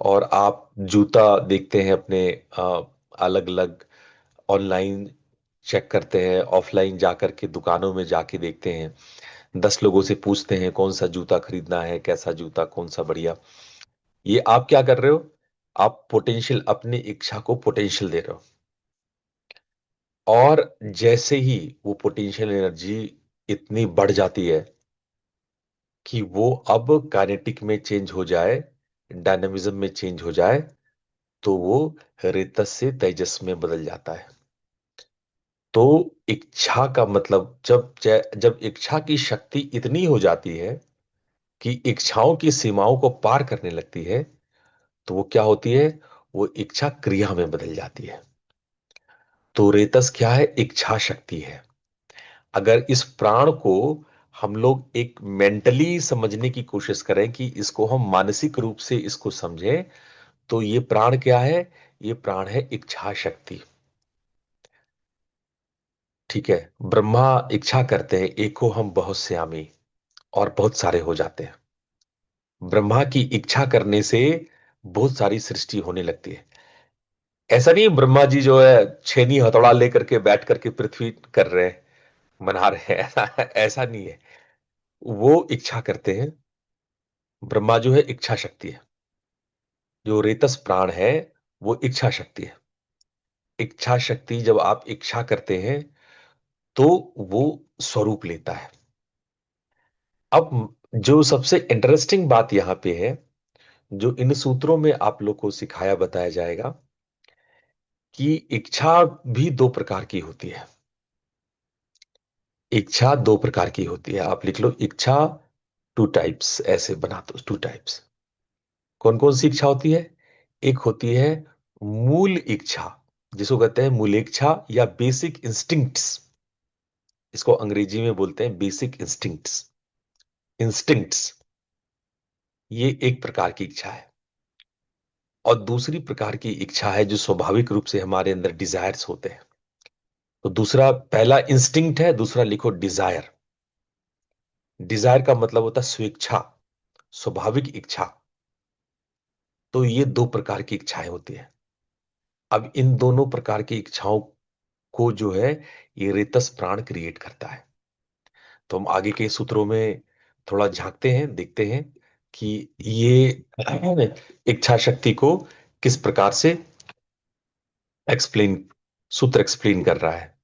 और आप जूता देखते हैं अपने अलग अलग, ऑनलाइन चेक करते हैं, ऑफलाइन जाकर के दुकानों में जाके देखते हैं, 10 लोगों से पूछते हैं कौन सा जूता खरीदना है, कैसा जूता, कौन सा बढ़िया। ये आप क्या कर रहे हो? आप पोटेंशियल, अपनी इच्छा को पोटेंशियल दे रहे हो। और जैसे ही वो पोटेंशियल एनर्जी इतनी बढ़ जाती है कि वो अब काइनेटिक में चेंज हो जाए, डायनामिज्म में चेंज हो जाए, तो वो रेतस से तेजस में बदल जाता है। तो इच्छा का मतलब, जब इच्छा की शक्ति इतनी हो जाती है कि इच्छाओं की सीमाओं को पार करने लगती है, तो वो क्या होती है? वो इच्छा क्रिया में बदल जाती है। तो रेतस क्या है? इच्छा शक्ति है। अगर इस प्राण को हम लोग एक मेंटली समझने की कोशिश करें, कि इसको हम मानसिक रूप से इसको समझें, तो ये प्राण क्या है? ये प्राण है इच्छा शक्ति। ठीक है। ब्रह्मा इच्छा करते हैं, एको हम बहुत से आमी, और बहुत सारे हो जाते हैं। ब्रह्मा की इच्छा करने से बहुत सारी सृष्टि होने लगती है। ऐसा नहीं है ब्रह्मा जी जो है छेनी हथौड़ा लेकर के बैठ करके पृथ्वी कर रहे हैं, बना रहे हैं, ऐसा नहीं है। वो इच्छा करते हैं। ब्रह्मा जो है इच्छा शक्ति है। जो रेतस प्राण है वो इच्छा शक्ति है। इच्छा शक्ति जब आप इच्छा करते हैं तो वो स्वरूप लेता है। अब जो सबसे इंटरेस्टिंग बात यहां पे है, जो इन सूत्रों में आप लोग को सिखाया बताया जाएगा, कि इच्छा भी दो प्रकार की होती है। इच्छा दो प्रकार की होती है, आप लिख लो इच्छा टू टाइप्स, ऐसे बना दो टू टाइप्स। कौन कौन सी इच्छा होती है? एक होती है मूल इच्छा, जिसको कहते हैं मूल इच्छा या बेसिक इंस्टिंक्ट्स। इसको अंग्रेजी में बोलते हैं बेसिक इंस्टिंक्ट्स। इंस्टिंक्ट्स, ये एक प्रकार की इच्छा है। और दूसरी प्रकार की इच्छा है जो स्वाभाविक रूप से हमारे अंदर डिजायर्स होते हैं। तो दूसरा, पहला इंस्टिंक्ट है, दूसरा लिखो डिजायर। डिजायर का मतलब होता है स्वेच्छा, स्वाभाविक इच्छा। तो ये दो प्रकार की इच्छाएं होती है। अब इन दोनों प्रकार की इच्छाओं को जो है ये रेतस प्राण क्रिएट करता है। तो हम आगे के सूत्रों में थोड़ा झांकते हैं, देखते हैं कि ये इच्छा शक्ति को किस प्रकार से एक्सप्लेन, सूत्र एक्सप्लेन कर रहा है।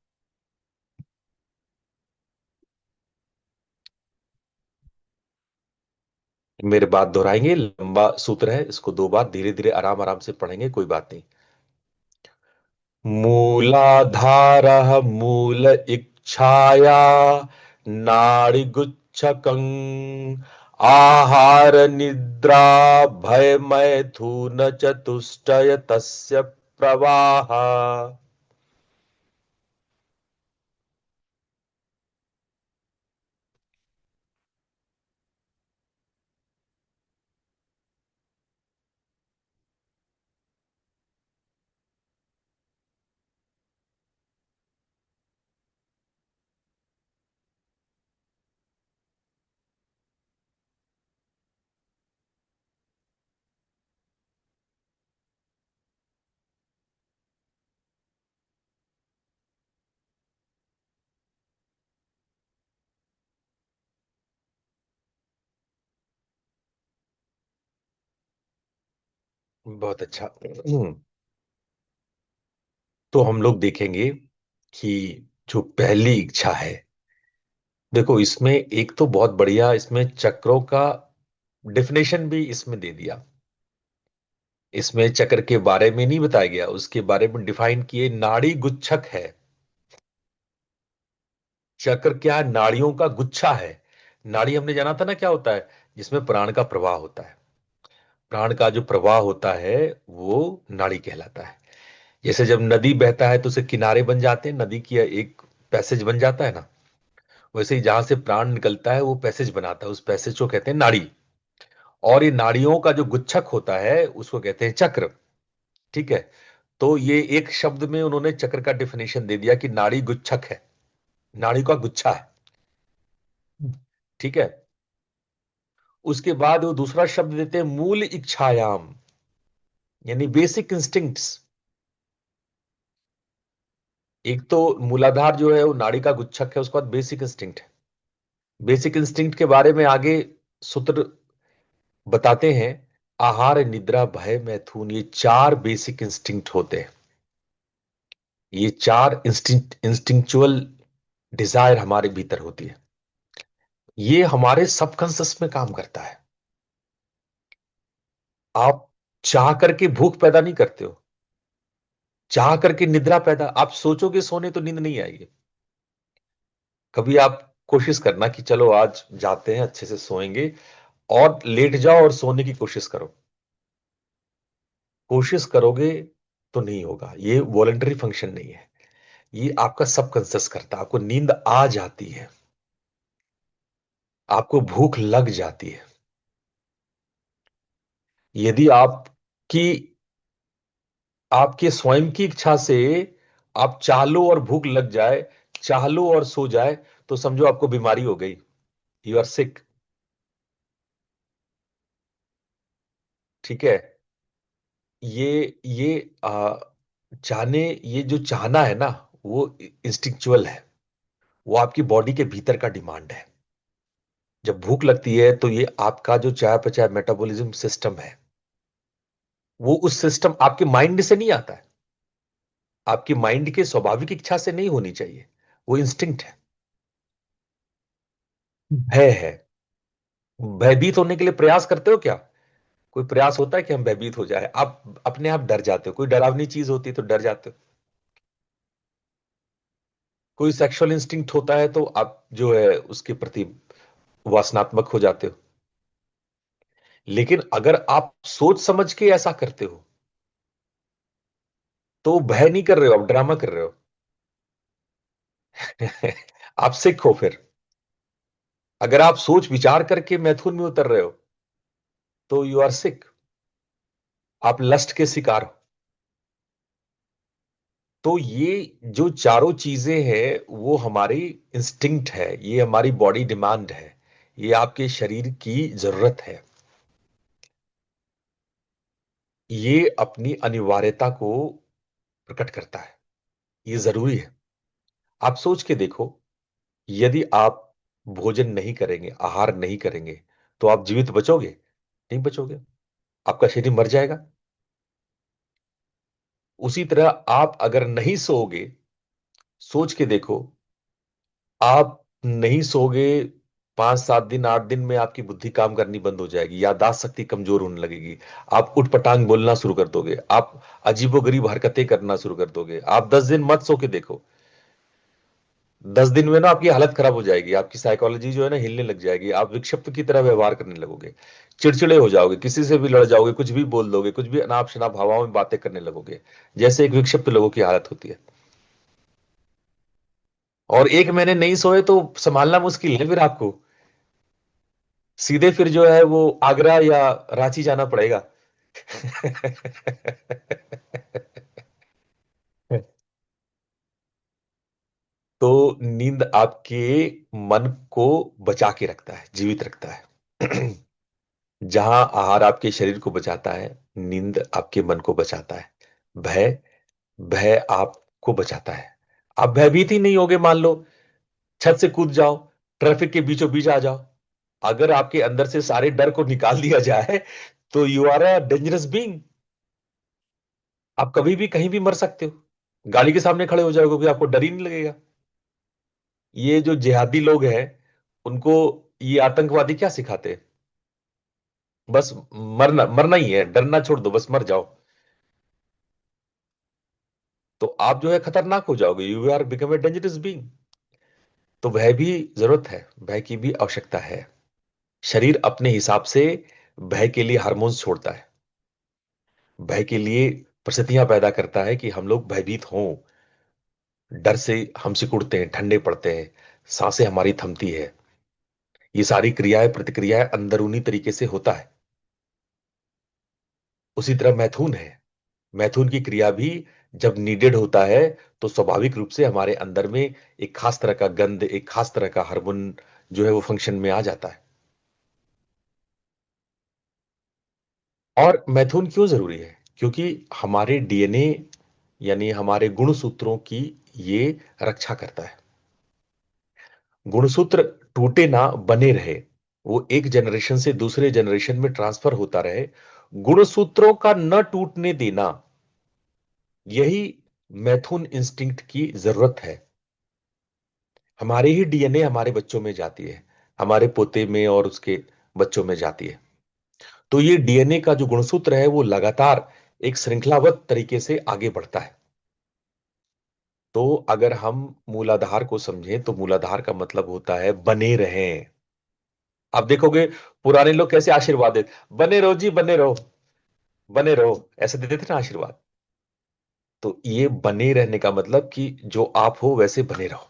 मेरे बात दोहराएंगे, लंबा सूत्र है, इसको दो बार धीरे धीरे आराम आराम से पढ़ेंगे, कोई बात नहीं। मूलाधार मूल इच्छाया नाड़िगुच्छकं आहार निद्रा भय मैथुन चतुष्टय तस्य प्रवाह। बहुत अच्छा। तो हम लोग देखेंगे कि जो पहली इच्छा है, देखो इसमें एक तो बहुत बढ़िया इसमें चक्रों का डेफिनेशन भी इसमें दे दिया। इसमें चक्र के बारे में नहीं बताया गया, उसके बारे में डिफाइन किए, नाड़ी गुच्छक है। चक्र क्या है? नाड़ियों का गुच्छा है। नाड़ी हमने जाना था ना क्या होता है, जिसमें प्राण का प्रवाह होता है। प्राण का जो प्रवाह होता है वो नाड़ी कहलाता है। जैसे जब नदी बहता है तो उसे किनारे बन जाते हैं, नदी की एक पैसेज बन जाता है ना, वैसे ही जहां से प्राण निकलता है वो पैसेज बनाता है, उस पैसेज को कहते हैं नाड़ी। और ये नाड़ियों का जो गुच्छक होता है उसको कहते हैं चक्र। ठीक है। तो ये एक शब्द में उन्होंने चक्र का डेफिनेशन दे दिया कि नाड़ी गुच्छक है, नाड़ी का गुच्छा है। ठीक है। उसके बाद वो दूसरा शब्द देते हैं मूल इच्छायाम, यानी बेसिक इंस्टिंक्ट्स। एक तो मूलाधार जो है वो नाड़ी का गुच्छक है, उसके बाद बेसिक इंस्टिंक्ट है। बेसिक इंस्टिंक्ट के बारे में आगे सूत्र बताते हैं। आहार निद्रा भय मैथुन, ये चार बेसिक इंस्टिंक्ट होते हैं। ये चार इंस्टिंक्चुअल डिजायर हमारे भीतर होती है। ये हमारे सबकॉन्शियस में काम करता है। आप चाह करके भूख पैदा नहीं करते हो, चाह करके निद्रा पैदा, आप सोचोगे सोने तो नींद नहीं आएगी। कभी आप कोशिश करना कि चलो आज जाते हैं अच्छे से सोएंगे, और लेट जाओ और सोने की कोशिश करो। कोशिश करोगे तो नहीं होगा, ये वॉलंटरी फंक्शन नहीं है, ये आपका सबकॉन्शियस करता है। आपको नींद आ जाती है, आपको भूख लग जाती है। यदि आपकी आपके स्वयं की इच्छा से आप चाह लो और भूख लग जाए, चाह लो और सो जाए तो समझो आपको बीमारी हो गई, यू आर सिक। ठीक है। ये ये जो चाहना है ना, वो इंस्टिंक्चुअल है, वो आपकी बॉडी के भीतर का डिमांड है। जब भूख लगती है तो ये आपका जो चयापचय मेटाबॉलिज्म सिस्टम है, वो उस सिस्टम आपके माइंड से नहीं आता है, आपकी माइंड के स्वाभाविक इच्छा से नहीं होनी चाहिए, वो इंस्टिंक्ट है। भय है। भयभीत होने के लिए प्रयास करते हो क्या? कोई प्रयास होता है कि हम भयभीत हो जाए? आप अपने आप डर जाते हो, कोई डरावनी चीज होती है तो डर जाते हो। कोई सेक्सुअल इंस्टिंक्ट होता है तो आप जो है उसके प्रति वासनात्मक हो जाते हो। लेकिन अगर आप सोच समझ के ऐसा करते हो तो भय नहीं कर रहे हो, आप ड्रामा कर रहे हो। आप सिख हो फिर। अगर आप सोच विचार करके मैथुन में उतर रहे हो तो यू आर सिक, आप लस्ट के शिकार हो। तो ये जो चारों चीजें हैं वो हमारी इंस्टिंक्ट है, ये हमारी बॉडी डिमांड है, ये आपके शरीर की जरूरत है। ये अपनी अनिवार्यता को प्रकट करता है, ये जरूरी है। आप सोच के देखो, यदि आप भोजन नहीं करेंगे, आहार नहीं करेंगे, तो आप जीवित बचोगे? नहीं बचोगे, आपका शरीर मर जाएगा। उसी तरह आप अगर नहीं सोओगे, सोच के देखो, आप नहीं सोओगे, 5-7 दिन 8 दिन में आपकी बुद्धि काम करनी बंद हो जाएगी, याददाश्त शक्ति कमजोर होने लगेगी, आप उठपटांग बोलना शुरू कर दोगे, आप अजीबोगरीब हरकतें करना शुरू कर दोगे। आप 10 दिन मत सो के देखो, 10 दिन में ना आपकी हालत खराब हो जाएगी, आपकी साइकोलॉजी जो है ना हिलने लग जाएगी, आप विक्षिप्त की तरह व्यवहार करने लगोगे, चिड़चिड़े हो जाओगे, किसी से भी लड़ जाओगे, कुछ भी बोल दोगे, कुछ भी अनाप शनाप हवाओं में बातें करने लगोगे, जैसे एक विक्षिप्त लोगों की हालत होती है। और 1 महीने नहीं सोए तो संभालना मुश्किल है फिर आपको, सीधे फिर जो है वो आगरा या रांची जाना पड़ेगा। तो नींद आपके मन को बचा के रखता है, जीवित रखता है। जहां आहार आपके शरीर को बचाता है, नींद आपके मन को बचाता है। भय भय आपको बचाता है। आप भयभीत ही नहीं होगे, मान लो छत से कूद जाओ, ट्रैफिक के बीचों बीच आ जाओ, अगर आपके अंदर से सारे डर को निकाल दिया जाए तो you are a dangerous being. आप कभी भी कहीं भी मर सकते हो, गाड़ी के सामने खड़े हो जाओगे क्योंकि आपको डर ही नहीं लगेगा। ये जो जिहादी लोग हैं, उनको ये आतंकवादी क्या सिखाते हैं? बस मरना मरना ही है, डरना छोड़ दो, बस मर जाओ। तो आप जो है खतरनाक हो जाओगे, you are become a dangerous being. तो वह भी जरूरत है, भय की भी आवश्यकता है। शरीर अपने हिसाब से भय के लिए हार्मोन्स छोड़ता है, भय के लिए परिस्थितियां पैदा करता है कि हम लोग भयभीत हों, डर से हम सिकुड़ते हैं, ठंडे पड़ते हैं, सांसें हमारी थमती है। ये सारी क्रियाएं प्रतिक्रियाएं अंदरूनी तरीके से होता है। उसी तरह मैथुन है, मैथुन की क्रिया भी जब नीडेड होता है तो स्वाभाविक रूप से हमारे अंदर में एक खास तरह का गंध, एक खास तरह का हार्मोन जो है वो फंक्शन में आ जाता है। और मैथुन क्यों जरूरी है? क्योंकि हमारे डीएनए यानी हमारे गुणसूत्रों की ये रक्षा करता है। गुणसूत्र टूटे ना, बने रहे, वो एक जनरेशन से दूसरे जनरेशन में ट्रांसफर होता रहे, गुणसूत्रों का न टूटने देना, यही मैथुन इंस्टिंक्ट की जरूरत है। हमारे ही डीएनए हमारे बच्चों में जाती है, हमारे पोते में और उसके बच्चों में जाती है। तो ये डीएनए का जो गुणसूत्र है वो लगातार एक श्रृंखलाबद्ध तरीके से आगे बढ़ता है। तो अगर हम मूलाधार को समझें तो मूलाधार का मतलब होता है बने रहें। आप देखोगे पुराने लोग कैसे आशीर्वाद देते, बने रहो जी, बने रहो, बने रहो, ऐसे देते थे ना आशीर्वाद। तो ये बने रहने का मतलब कि जो आप हो वैसे बने रहो,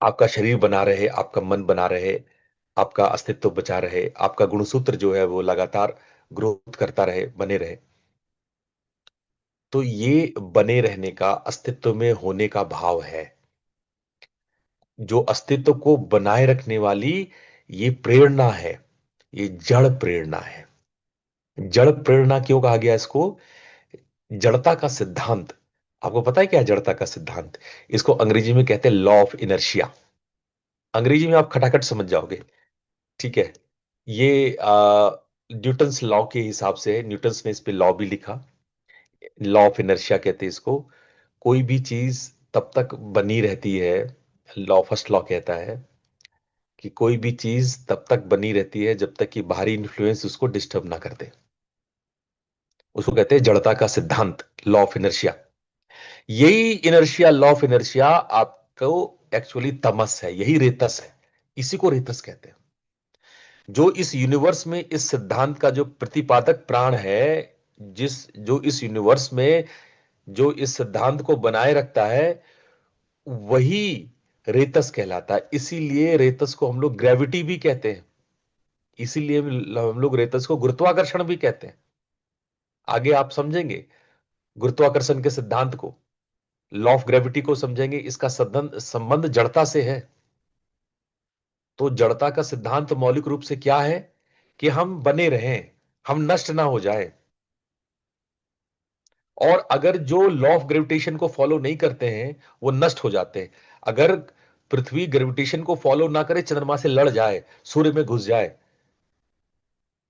आपका शरीर बना रहे, आपका मन बना रहे, आपका अस्तित्व बचा रहे, आपका गुणसूत्र जो है वो लगातार ग्रोथ करता रहे, बने रहे। तो ये बने रहने का, अस्तित्व में होने का भाव है। जो अस्तित्व को बनाए रखने वाली ये प्रेरणा है, ये जड़ प्रेरणा है। जड़ प्रेरणा क्यों कहा गया इसको? जड़ता का सिद्धांत। आपको पता है क्या है जड़ता का सिद्धांत? इसको अंग्रेजी में कहते हैं लॉ ऑफ इनर्शिया। अंग्रेजी में आप खटाखट समझ जाओगे, ठीक है। ये न्यूटन्स लॉ के हिसाब से है, न्यूटन्स ने इस पे लॉ भी लिखा। लॉ ऑफ इनर्शिया कहते हैं इसको। कोई भी चीज तब तक बनी रहती है, लॉ फर्स्ट लॉ कहता है कि कोई भी चीज तब तक बनी रहती है जब तक कि बाहरी इन्फ्लुएंस उसको डिस्टर्ब ना कर दे। उसको कहते हैं जड़ता का सिद्धांत, लॉ ऑफ इनर्शिया। यही इनर्शिया, लॉ ऑफ इनर्शिया आपको एक्चुअली तमस है, यही रेतस है। इसी को रेतस कहते हैं। जो इस यूनिवर्स में इस सिद्धांत का जो प्रतिपादक प्राण है, जो इस यूनिवर्स में जो इस सिद्धांत को बनाए रखता है, वही रेतस कहलाता है। इसीलिए रेतस को हम लोग ग्रेविटी भी कहते हैं। इसीलिए हम लोग रेतस को गुरुत्वाकर्षण भी कहते हैं। आगे आप समझेंगे गुरुत्वाकर्षण के सिद्धांत को, लॉ ऑफ ग्रेविटी को समझेंगे, इसका संबंध संबंध जड़ता से है। तो जड़ता का सिद्धांत मौलिक रूप से क्या है कि हम बने रहें, हम नष्ट ना हो जाए। और अगर जो लॉ ऑफ ग्रेविटेशन को फॉलो नहीं करते हैं वो नष्ट हो जाते हैं। अगर पृथ्वी ग्रेविटेशन को फॉलो ना करे, चंद्रमा से लड़ जाए, सूर्य में घुस जाए,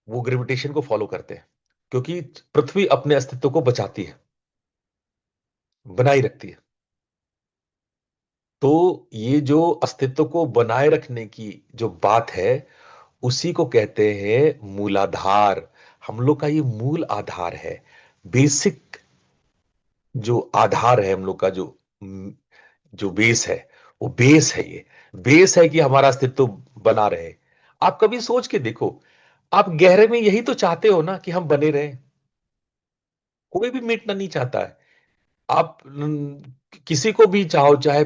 वो ग्रेविटेशन को फॉलो करते हैं, क्योंकि पृथ्वी अपने अस्तित्व को बचाती है, बनाई रखती है। तो ये जो अस्तित्व को बनाए रखने की जो बात है, उसी को कहते हैं मूलाधार। हम लोग का ये मूल आधार है, बेसिक जो आधार है हम लोग का, जो बेस है, वो बेस है। ये बेस है कि हमारा अस्तित्व बना रहे। आप कभी सोच के देखो, आप गहरे में यही तो चाहते हो ना कि हम बने रहें। कोई भी मिटना नहीं चाहता है। आप किसी को भी चाहो, चाहे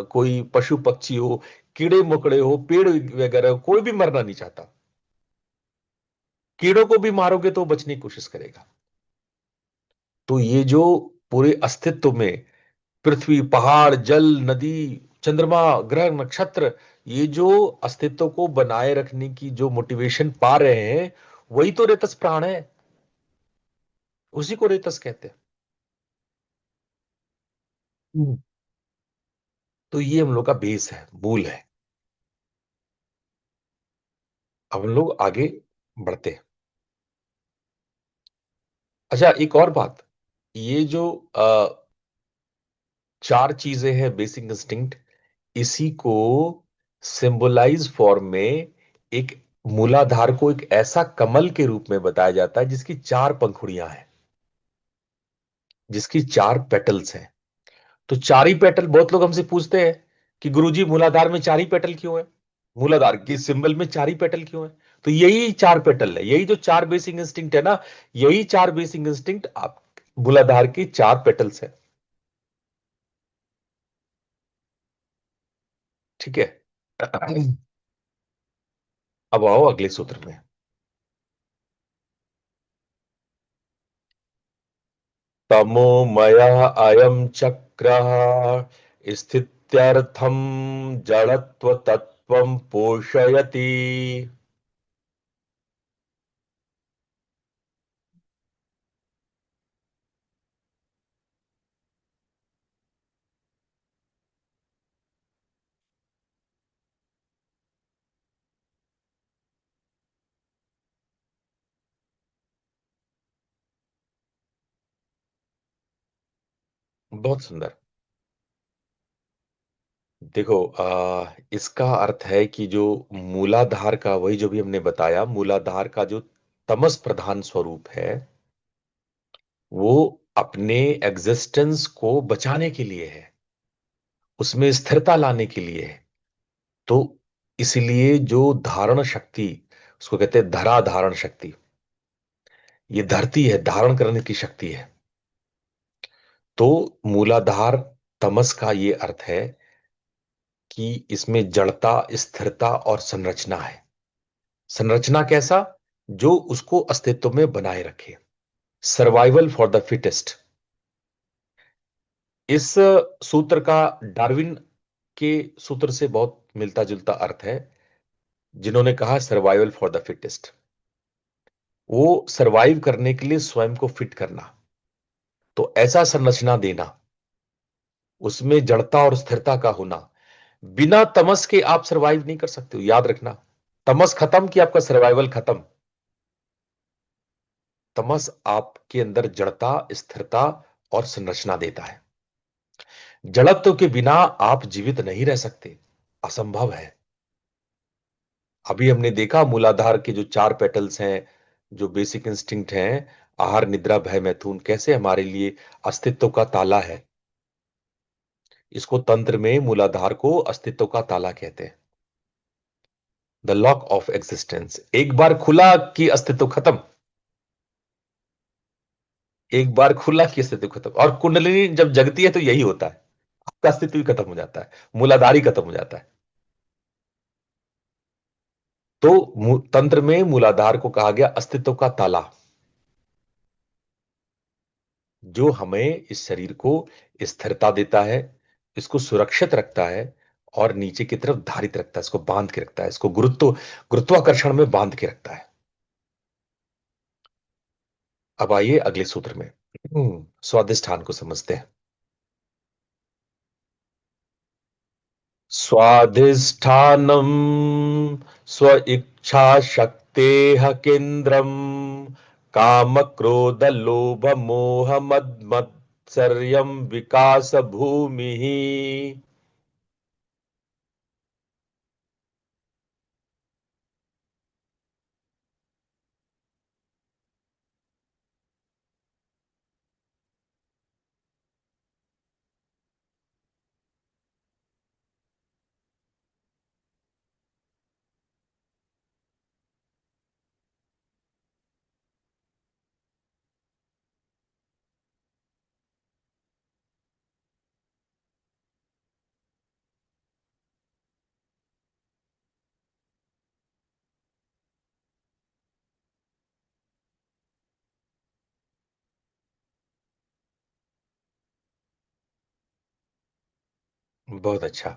कोई पशु पक्षी हो, कीड़े मकोड़े हो, पेड़ वगैरह हो, कोई भी मरना नहीं चाहता। कीड़ों को भी मारोगे तो बचने की कोशिश करेगा। तो ये जो पूरे अस्तित्व में पृथ्वी, पहाड़, जल, नदी, चंद्रमा, ग्रह, नक्षत्र, ये जो अस्तित्व को बनाए रखने की जो मोटिवेशन पा रहे हैं, वही तो रेतस प्राण है। उसी को रेतस कहते हैं। हम्म। तो ये हम लोग का बेस है, मूल है। अब हम लोग आगे बढ़ते हैं। अच्छा, एक और बात, ये जो चार चीजें हैं, बेसिक इंस्टिंक्ट, इसी को सिंबलाइज फॉर्म में एक मूलाधार को एक ऐसा कमल के रूप में बताया जाता है जिसकी चार पंखुड़ियां हैं, जिसकी चार पेटल्स हैं। तो चार ही पेटल, बहुत लोग हमसे पूछते हैं कि गुरुजी मूलाधार में चार ही पेटल क्यों है, मूलाधार के सिंबल में चार ही पेटल क्यों है? तो यही चार पेटल है, यही जो चार बेसिक इंस्टिंक्ट है ना, यही चार बेसिक इंस्टिंक्ट आप मूलाधार की चार पेटल्स है। ठीक है। अब आओ अगले सूत्र में। तमोमय अयम चक्र स्थित्यर्थम जड़त्व तत्व पोषयति। बहुत सुंदर। देखो, इसका अर्थ है कि जो मूलाधार का, वही जो भी हमने बताया, मूलाधार का जो तमस प्रधान स्वरूप है, वो अपने एग्जिस्टेंस को बचाने के लिए है, उसमें स्थिरता लाने के लिए है। तो इसलिए जो धारण शक्ति, उसको कहते हैं धरा धारण शक्ति, ये धरती है, धारण करने की शक्ति है। तो मूलाधार तमस का ये अर्थ है कि इसमें जड़ता, स्थिरता और संरचना है। संरचना कैसा? जो उसको अस्तित्व में बनाए रखे, सर्वाइवल फॉर द फिटेस्ट। इस सूत्र का डार्विन के सूत्र से बहुत मिलता जुलता अर्थ है, जिन्होंने कहा सर्वाइवल फॉर द फिटेस्ट। वो सरवाइव करने के लिए स्वयं को फिट करना, तो ऐसा संरचना देना, उसमें जड़ता और स्थिरता का होना। बिना तमस के आप सरवाइव नहीं कर सकते हो, याद रखना। तमस खत्म कि आपका सर्वाइवल खत्म। तमस आपके अंदर जड़ता, स्थिरता और संरचना देता है। जड़त्व के बिना आप जीवित नहीं रह सकते, असंभव है। अभी हमने देखा मूलाधार के जो 4 पेटल्स हैं, जो बेसिक इंस्टिंक्ट हैं, आहार निद्रा भय मैथुन, कैसे हमारे लिए अस्तित्व का ताला है। इसको तंत्र में मूलाधार को अस्तित्व का ताला कहते हैं, द लॉक ऑफ एग्जिस्टेंस। एक बार खुला कि अस्तित्व खत्म, एक बार खुला कि अस्तित्व खत्म। और कुंडलिनी जब जगती है तो यही होता है, आपका अस्तित्व भी खत्म हो जाता है, मूलाधार ही खत्म हो जाता है। तो तंत्र में मूलाधार को कहा गया अस्तित्व का ताला, जो हमें इस शरीर को स्थिरता देता है, इसको सुरक्षित रखता है और नीचे की तरफ धारित रखता है, इसको बांध के रखता है, इसको गुरुत्वाकर्षण में बांध के रखता है। अब आइए अगले सूत्र में स्वादिष्ठान को समझते हैं। स्वाधिष्ठानम स्व इच्छा शक्तेः केंद्रम काम क्रोध लोभ मोह मद मत्सर्यम विकास भूमि। बहुत अच्छा।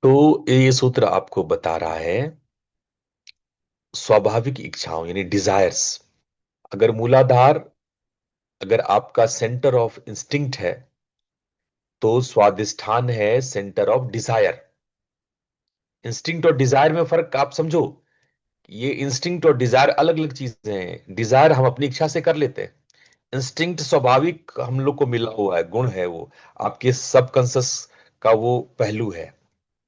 तो ये सूत्र आपको बता रहा है स्वाभाविक इच्छाओं यानी डिजायर्स। अगर मूलाधार, अगर आपका सेंटर ऑफ इंस्टिंक्ट है, तो स्वादिष्ठान है सेंटर ऑफ डिजायर। इंस्टिंक्ट और डिजायर में फर्क आप समझो। ये इंस्टिंक्ट और डिजायर अलग अलग चीजें हैं। डिजायर हम अपनी इच्छा से कर लेते हैं, इंस्टिंक्ट स्वाभाविक हम लोग को मिला हुआ है, गुण है, वो आपके सबकॉन्शियस का वो पहलू है,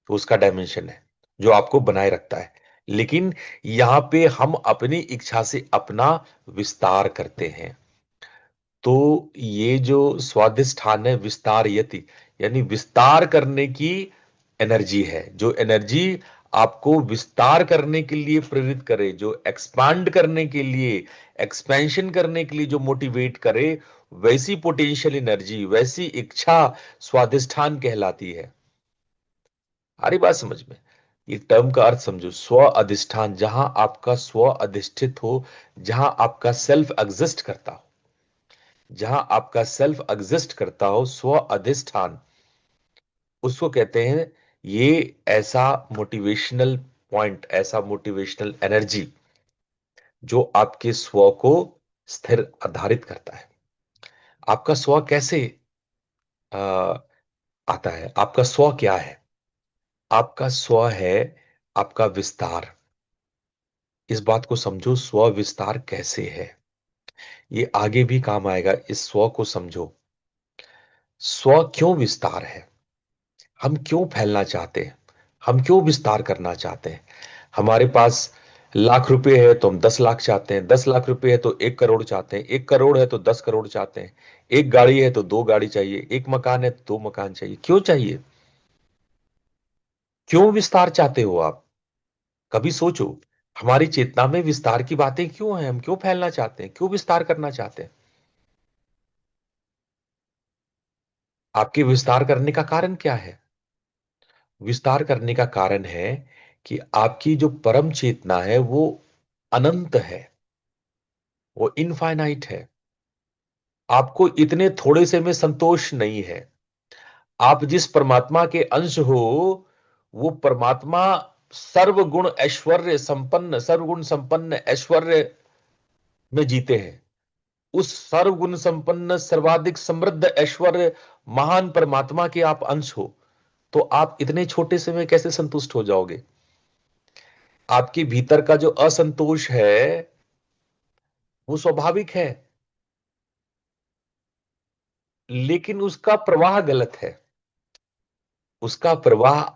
तो उसका डायमेंशन है जो आपको बनाए रखता है। लेकिन यहां पे हम अपनी इच्छा से अपना विस्तार करते हैं। तो ये जो स्वादिष्ठान है विस्तार यति, यानी विस्तार करने की एनर्जी है, जो एनर्जी आपको विस्तार करने के लिए प्रेरित करे, जो एक्सपांड करने के लिए, एक्सपेंशन करने के लिए जो मोटिवेट करे, वैसी पोटेंशियल एनर्जी, वैसी इच्छा स्वादिष्ठान कहलाती है। आ रही बात समझ में? ये टर्म का अर्थ समझो, स्व अधिष्ठान, जहां आपका स्व अधिष्ठित हो, जहां आपका सेल्फ एग्जिस्ट करता हो, जहां आपका सेल्फ एग्जिस्ट करता हो, स्व अधिष्ठान, उसको कहते हैं। ये ऐसा मोटिवेशनल पॉइंट, ऐसा मोटिवेशनल एनर्जी जो आपके स्व को स्थिर आधारित करता है। आपका स्व कैसे आ, आता है? आपका स्व क्या है? आपका स्व है आपका विस्तार। इस बात को समझो, स्व विस्तार कैसे है, ये आगे भी काम आएगा। इस स्व को समझो, स्व क्यों विस्तार है, हम क्यों फैलना चाहते हैं, हम क्यों विस्तार करना चाहते हैं। हमारे पास लाख रुपए है तो हम 10 लाख चाहते हैं, 10 लाख रुपए है तो 1 करोड़ चाहते हैं, 1 करोड़ है तो 10 करोड़ चाहते हैं, एक गाड़ी है तो 2 गाड़ी चाहिए, एक मकान है तो 2 मकान चाहिए। क्यों चाहिए? क्यों विस्तार चाहते हो आप? कभी सोचो, हमारी चेतना में विस्तार की बातें क्यों हैं? हम क्यों फैलना चाहते हैं, क्यों विस्तार करना चाहते हैं? आपके विस्तार करने का कारण क्या है? विस्तार करने का कारण है कि आपकी जो परम चेतना है वो अनंत है, वो इनफाइनाइट है। आपको इतने थोड़े से में संतोष नहीं है। आप जिस परमात्मा के अंश हो, वो परमात्मा सर्वगुण ऐश्वर्य संपन्न, सर्वगुण संपन्न ऐश्वर्य में जीते हैं। उस सर्वगुण संपन्न सर्वाधिक समृद्ध ऐश्वर्य महान परमात्मा के आप अंश हो, तो आप इतने छोटे से में कैसे संतुष्ट हो जाओगे? आपके भीतर का जो असंतोष है वो स्वाभाविक है, लेकिन उसका प्रवाह गलत है। उसका प्रवाह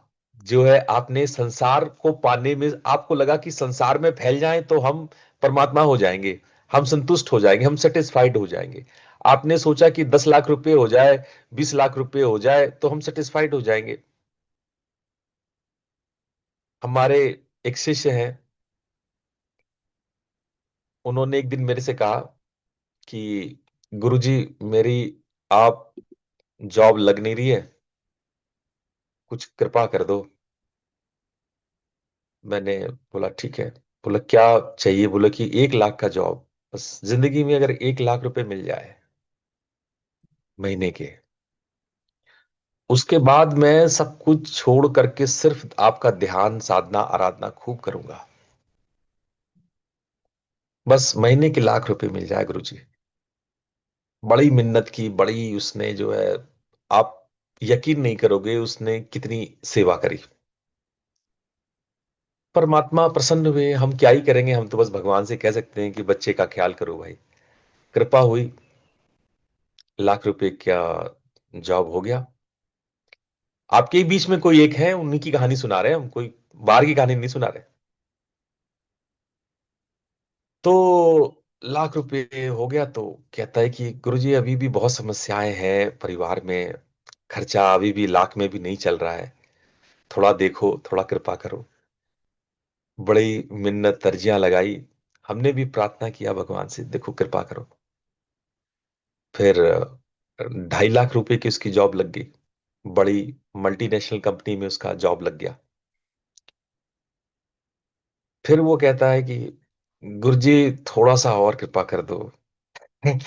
जो है, आपने संसार को पाने में आपको लगा कि संसार में फैल जाएं तो हम परमात्मा हो जाएंगे, हम संतुष्ट हो जाएंगे, हम सेटिस्फाइड हो जाएंगे। आपने सोचा कि 10 लाख रुपए हो जाए, 20 लाख रुपए हो जाए तो हम सेटिस्फाइड हो जाएंगे। हमारे एक शिष्य हैं, उन्होंने एक दिन मेरे से कहा कि गुरुजी, मेरी आप जॉब लग नहीं रही है, कुछ कृपा कर दो। मैंने बोला ठीक है। बोला क्या चाहिए? बोला कि 1 लाख का जॉब, बस जिंदगी में अगर 1 लाख रुपए मिल जाए महीने के, उसके बाद मैं सब कुछ छोड़ करके सिर्फ आपका ध्यान साधना आराधना खूब करूंगा। बस महीने के 1 लाख रुपए मिल जाए गुरुजी। बड़ी मिन्नत की, बड़ी उसने जो है, आप यकीन नहीं करोगे उसने कितनी सेवा करी। परमात्मा प्रसन्न हुए। हम क्या ही करेंगे, हम तो बस भगवान से कह सकते हैं कि बच्चे का ख्याल करो भाई। कृपा हुई, 1 लाख रुपए का जॉब हो गया। आपके ही बीच में कोई एक है, उन्हीं की कहानी सुना रहे हैं हम, कोई बाहर की कहानी नहीं सुना रहे। तो 1 लाख रुपए हो गया तो कहता है कि गुरुजी अभी भी बहुत समस्याएं हैं परिवार में, खर्चा अभी भी लाख में भी नहीं चल रहा है, थोड़ा देखो, थोड़ा कृपा करो। बड़ी मिन्नत तरजियां लगाई, हमने भी प्रार्थना किया भगवान से, देखो कृपा करो। फिर 2.5 लाख रुपए की उसकी जॉब लग गई, बड़ी मल्टीनेशनल कंपनी में उसका जॉब लग गया। फिर वो कहता है कि गुरुजी थोड़ा सा और कृपा कर दो। हम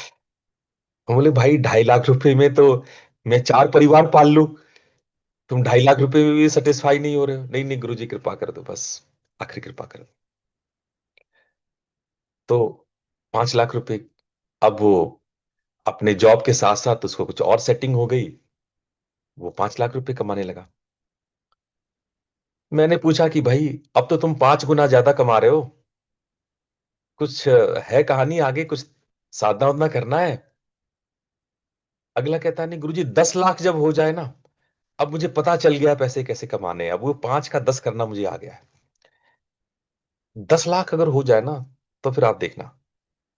बोले भाई 2.5 लाख रुपए में तो मैं 4 परिवार पाल लूं, तुम 2.5 लाख रुपए में भी सेटिस्फाई नहीं हो रहे हो। नहीं नहीं गुरुजी कृपा कर दो, बस आखिरी कृपा कर दो। तो 5 लाख रुपए, अब वो अपने जॉब के साथ साथ उसको कुछ और सेटिंग हो गई, वो 5 लाख रुपए कमाने लगा। मैंने पूछा कि भाई अब तो तुम 5 गुना ज्यादा कमा रहे हो, कुछ है कहानी आगे, कुछ साधना उधना करना है? अगला कहता नहीं गुरुजी 10 लाख जब हो जाए ना, अब मुझे पता चल गया पैसे कैसे कमाने हैं, अब वो 5 का 10 करना मुझे आ गया है। 10 लाख अगर हो जाए ना, तो फिर आप देखना,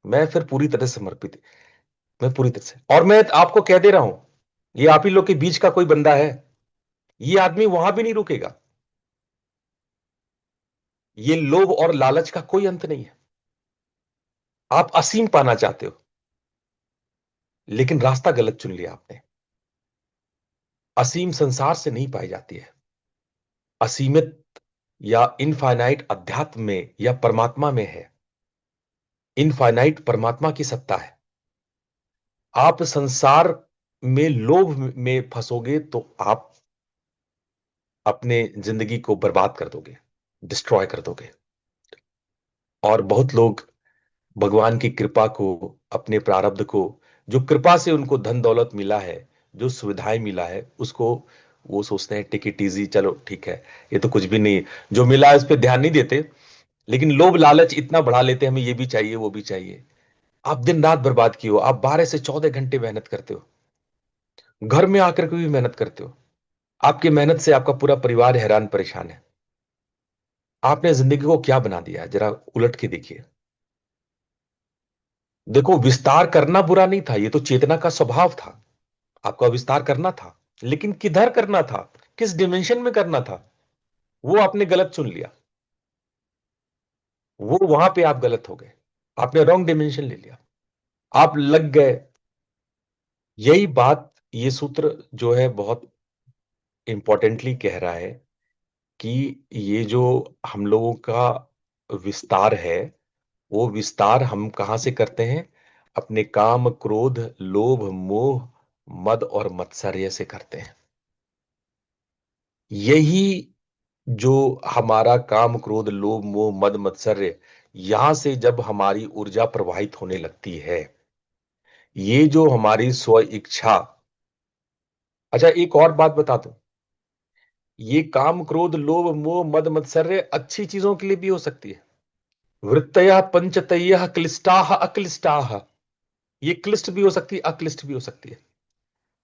मैं फिर पूरी तरह से समर्पित, मैं पूरी तरह से। और मैं आपको कह दे रहा हूं, ये आप ही लोग के बीच का कोई बंदा है, ये आदमी वहां भी नहीं रुकेगा। ये लोभ और लालच का कोई अंत नहीं है। आप असीम पाना चाहते हो, लेकिन रास्ता गलत चुन लिया आपने। असीम संसार से नहीं पाई जाती है, असीमित या इनफाइनाइट अध्यात्म में या परमात्मा में है। इनफाइनाइट परमात्मा की सत्ता है। आप संसार में लोभ में फंसोगे तो आप अपने जिंदगी को बर्बाद कर दोगे, डिस्ट्रॉय कर दोगे। और बहुत लोग भगवान की कृपा को, अपने प्रारब्ध को, जो कृपा से उनको धन दौलत मिला है, जो सुविधाएं मिला है, उसको वो सोचते हैं टेक इट इजी, चलो ठीक है, ये तो कुछ भी नहीं है, जो मिला है उस पर ध्यान नहीं देते। लेकिन लोभ लालच इतना बढ़ा लेते हैं, हमें ये भी चाहिए वो भी चाहिए। आप दिन रात बर्बाद किए हो, आप 12 से 14 घंटे मेहनत करते हो, घर में आकर के भी मेहनत करते हो, आपकी मेहनत से आपका पूरा परिवार हैरान परेशान है। आपने जिंदगी को क्या बना दिया है, जरा उलट के देखिए। देखो, विस्तार करना बुरा नहीं था, ये तो चेतना का स्वभाव था, आपका विस्तार करना था, लेकिन किधर करना था, किस डिमेंशन में करना था, वो आपने गलत चुन लिया। वो वहां पे आप गलत हो गए, आपने रॉन्ग डिमेंशन ले लिया, आप लग गए। यही बात, ये सूत्र जो है बहुत इंपॉर्टेंटली कह रहा है कि ये जो हम लोगों का विस्तार है, वो विस्तार हम कहां से करते हैं? अपने काम क्रोध लोभ मोह मद और मत्सर्य से करते हैं। यही जो हमारा काम, क्रोध, लोभ, मोह, मद, मत्सर्य, यहां से जब हमारी ऊर्जा प्रवाहित होने लगती है, ये जो हमारी स्व इच्छा। अच्छा, एक और बात बता दूं, ये काम, क्रोध, लोभ, मोह, मद, मत्सर्य अच्छी चीजों के लिए भी हो सकती है। वृत्तयः पंचतयः क्लिष्टाः अक्लिष्टाः, ये क्लिष्ट भी हो सकती है, अक्लिष्ट भी हो सकती है।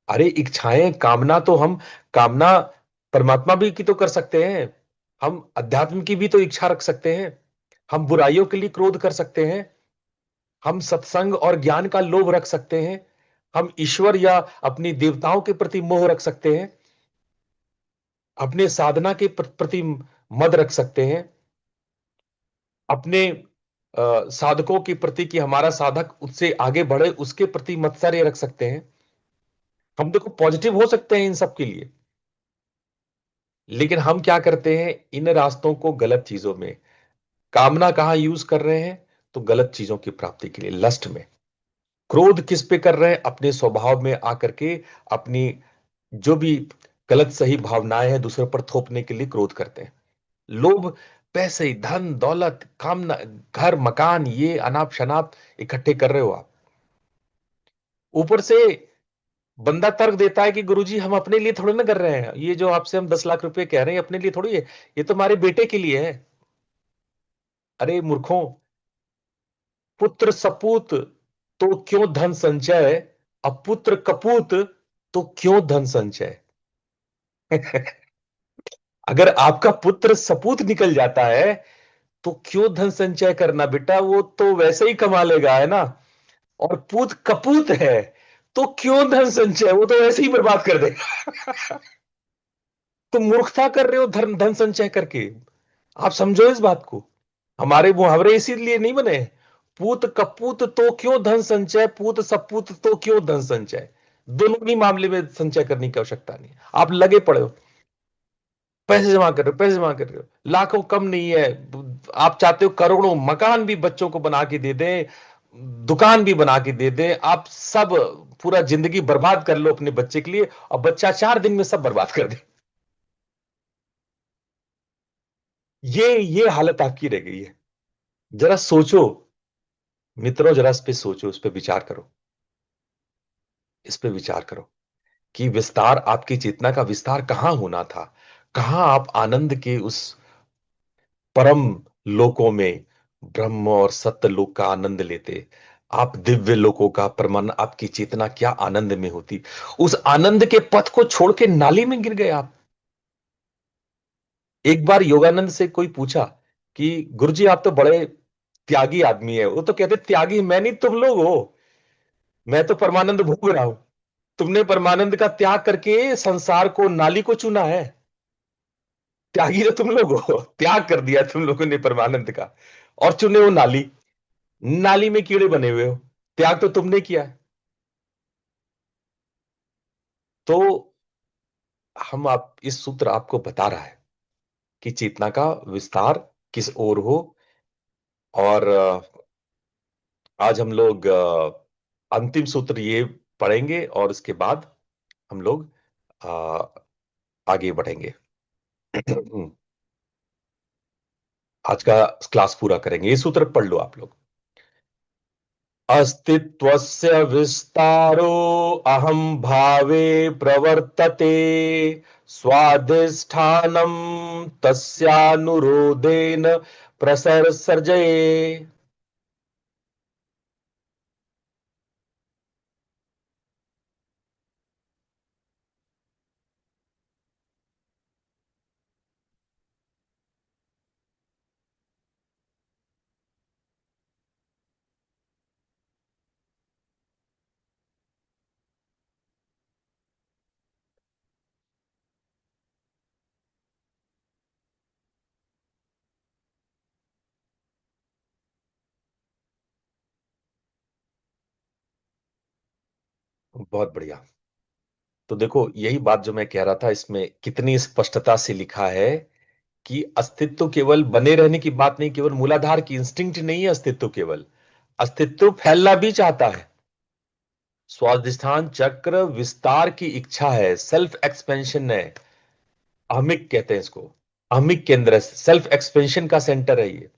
अरे इच्छाएं, कामना तो हम, कामना परमात्मा भी की तो कर सकते हैं, हम अध्यात्म की भी तो इच्छा रख सकते हैं, हम बुराइयों के लिए क्रोध कर सकते हैं, हम सत्संग और ज्ञान का लोभ रख सकते हैं, हम ईश्वर या अपनी देवताओं के प्रति मोह रख सकते हैं, अपने साधना के प्रति मद रख सकते हैं, अपने साधकों के प्रति कि हमारा साधक उससे आगे बढ़े उसके प्रति मत्सर्य रख सकते हैं। हम देखो पॉजिटिव हो सकते हैं इन सब के लिए, लेकिन हम क्या करते हैं, इन रास्तों को गलत चीजों में, कामना कहां यूज कर रहे हैं, तो गलत चीजों की प्राप्ति के लिए, लस्ट में। क्रोध किस पे कर रहे हैं, अपने स्वभाव में आकर के अपनी जो भी गलत सही भावनाएं हैं दूसरों पर थोपने के लिए क्रोध करते हैं। लोभ, पैसे, धन दौलत, कामना, घर मकान, ये अनाप शनाप इकट्ठे कर रहे हो आप। ऊपर से बंदा तर्क देता है कि गुरुजी हम अपने लिए थोड़ी ना कर रहे हैं, ये जो आपसे हम 10 लाख रुपए कह रहे हैं अपने लिए थोड़ी है, ये तो हमारे बेटे के लिए है। अरे मूर्खों, पुत्र सपूत तो क्यों धन संचय, अपुत्र कपूत तो क्यों धन संचय। अगर आपका पुत्र सपूत निकल जाता है तो क्यों धन संचय करना बेटा, वो तो वैसे ही कमा लेगा, है ना। और पूत कपूत है तो क्यों धन संचय, वो तो वैसे ही बर्बाद कर देगा। तो मूर्खता कर रहे हो धन धन संचय करके। आप समझो इस बात को, हमारे मुहावरे इसीलिए नहीं बने। पूत कपूत तो क्यों धन संचय, पूत सपूत तो क्यों धन संचय। दोनों ही मामले में संचय करने की आवश्यकता नहीं, आप लगे पड़े हो, पैसे जमा कर रहे हो, पैसे जमा कर रहे हो, लाखों कम नहीं है। आप चाहते हो करोड़ों मकान भी बच्चों को बना के दे दें, दुकान भी बना के दे दें, आप सब पूरा जिंदगी बर्बाद कर लो अपने बच्चे के लिए, और बच्चा 4 दिन में सब बर्बाद कर दे। ये हालत आपकी रह गई है। जरा सोचो मित्रों, जरा इस पे सोचो, इस पे विचार करो, इस पे विचार करो कि विस्तार, आपकी चेतना का विस्तार कहां होना था, कहां आप आनंद के उस परम लोकों में, ब्रह्म और सत्य लोक का आनंद लेते। आप दिव्य लोकों का परमान, आपकी चेतना क्या आनंद में होती। उस आनंद के पथ को छोड़ के नाली में गिर गए आप। एक बार योगानंद से कोई पूछा कि गुरुजी आप तो बड़े त्यागी आदमी है, वो तो कहते त्यागी मैं नहीं, तुम लोग हो। मैं तो परमानंद भोग रहा हूं, तुमने परमानंद का त्याग करके संसार को, नाली को चुना है। त्यागी तो तुम लोग हो, त्याग कर दिया तुम लोगों ने परमानंद का, और चुने वो नाली। नाली में कीड़े बने हुए हो, त्याग तो तुमने किया है। तो हम, आप, इस सूत्र आपको बता रहा है कि चेतना का विस्तार किस ओर हो। और आज हम लोग अंतिम सूत्र ये पढ़ेंगे और इसके बाद हम लोग अ, आगे बढ़ेंगे। आज का क्लास पूरा करेंगे, ये सूत्र पढ़ लो आप लोग। अस्तित्वस्य विस्तारो अहं भावे प्रवर्तते, स्वाधिष्ठानं तस्यानुरोधेन प्रसरसर्जये। बहुत बढ़िया। तो देखो, यही बात जो मैं कह रहा था, इसमें कितनी स्पष्टता से लिखा है कि अस्तित्व केवल बने रहने की बात नहीं, केवल मूलाधार की इंस्टिंक्ट नहीं है अस्तित्व, केवल अस्तित्व फैलना भी चाहता है। स्वाधिष्ठान चक्र विस्तार की इच्छा है, सेल्फ एक्सपेंशन है। अहमिक कहते हैं इसको, अहमिक केंद्र, सेल्फ एक्सपेंशन का सेंटर है ये।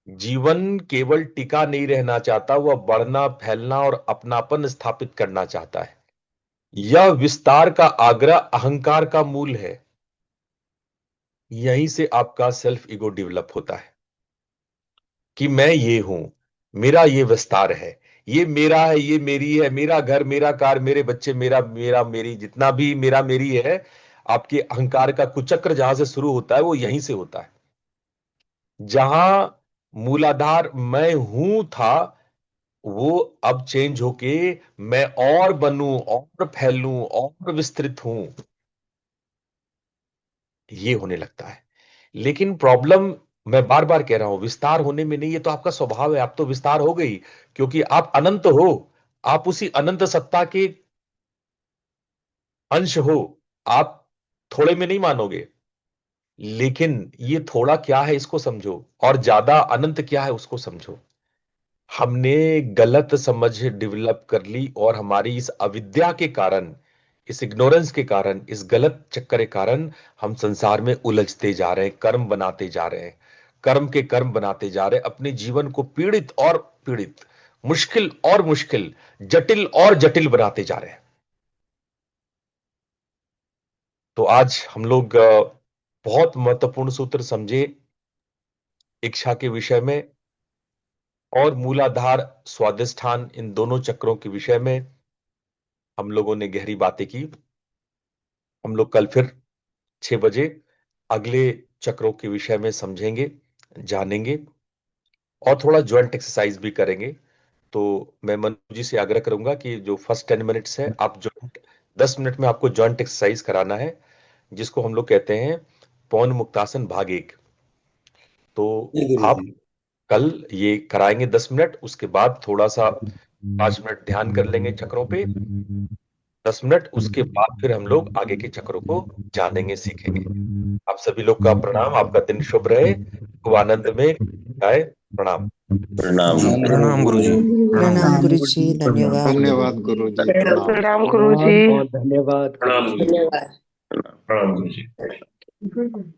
जीवन केवल टिका नहीं रहना चाहता, वह बढ़ना, फैलना और अपनापन स्थापित करना चाहता है। यह विस्तार का आग्रह अहंकार का मूल है। यहीं से आपका सेल्फ ईगो डेवलप होता है कि मैं ये हूं, मेरा ये विस्तार है, ये मेरा है, ये मेरी है, मेरा घर, मेरा कार, मेरे बच्चे, मेरा मेरा मेरी, जितना भी मेरा मेरी है। आपके अहंकार का कुचक्र जहां से शुरू होता है वो यहीं से होता है। जहां मूलाधार मैं हूं था, वो अब चेंज होके मैं और बनूं, और फैलूं, और विस्तृत हूं, ये होने लगता है। लेकिन प्रॉब्लम, मैं बार बार कह रहा हूं, विस्तार होने में नहीं, ये तो आपका स्वभाव है, आप तो विस्तार हो गई, क्योंकि आप अनंत हो, आप उसी अनंत सत्ता के अंश हो। आप थोड़े में नहीं मानोगे, लेकिन ये थोड़ा क्या है इसको समझो, और ज्यादा अनंत क्या है उसको समझो। हमने गलत समझ डेवलप कर ली, और हमारी इस अविद्या के कारण, इस इग्नोरेंस के कारण, इस गलत चक्कर के कारण हम संसार में उलझते जा रहे हैं, कर्म बनाते जा रहे हैं, कर्म के कर्म बनाते जा रहे हैं, अपने जीवन को पीड़ित और पीड़ित, मुश्किल और मुश्किल, जटिल और जटिल बनाते जा रहे हैं। तो आज हम लोग बहुत महत्वपूर्ण सूत्र समझे इच्छा के विषय में, और मूलाधार, स्वाधिष्ठान, इन दोनों चक्रों के विषय में हम लोगों ने गहरी बातें की। हम लोग कल फिर 6 बजे अगले चक्रों के विषय में समझेंगे, जानेंगे, और थोड़ा ज्वाइंट एक्सरसाइज भी करेंगे। तो मैं मनु जी से आग्रह करूंगा कि जो फर्स्ट 10 मिनट्स है, आप ज्वाइंट 10 मिनट में आपको ज्वाइंट एक्सरसाइज कराना है, जिसको हम लोग कहते हैं पौन मुक्तासन भाग 1। तो जी आप गुरुजी। कल ये कराएंगे 10 मिनट, उसके बाद थोड़ा सा 5 मिनट ध्यान कर लेंगे चक्रों पे, 10 मिनट, उसके बाद फिर हम लोग आगे के चक्रों को जानेंगे, सीखेंगे। आप सभी लोग का प्रणाम, आपका दिन शुभ रहे, खूब आनंद में जाए। प्रणाम। प्रणाम प्रणाम गुरुजी। प्रणाम गुरुजी, धन्यवाद। धन्यवाद गुरु जी, प्रणाम। प्रणाम गुरुजी। बहुत धन्यवाद प्रणाम गुरुजी। गुरुजी। धन्यवाद। प्रणाम गुरुजी।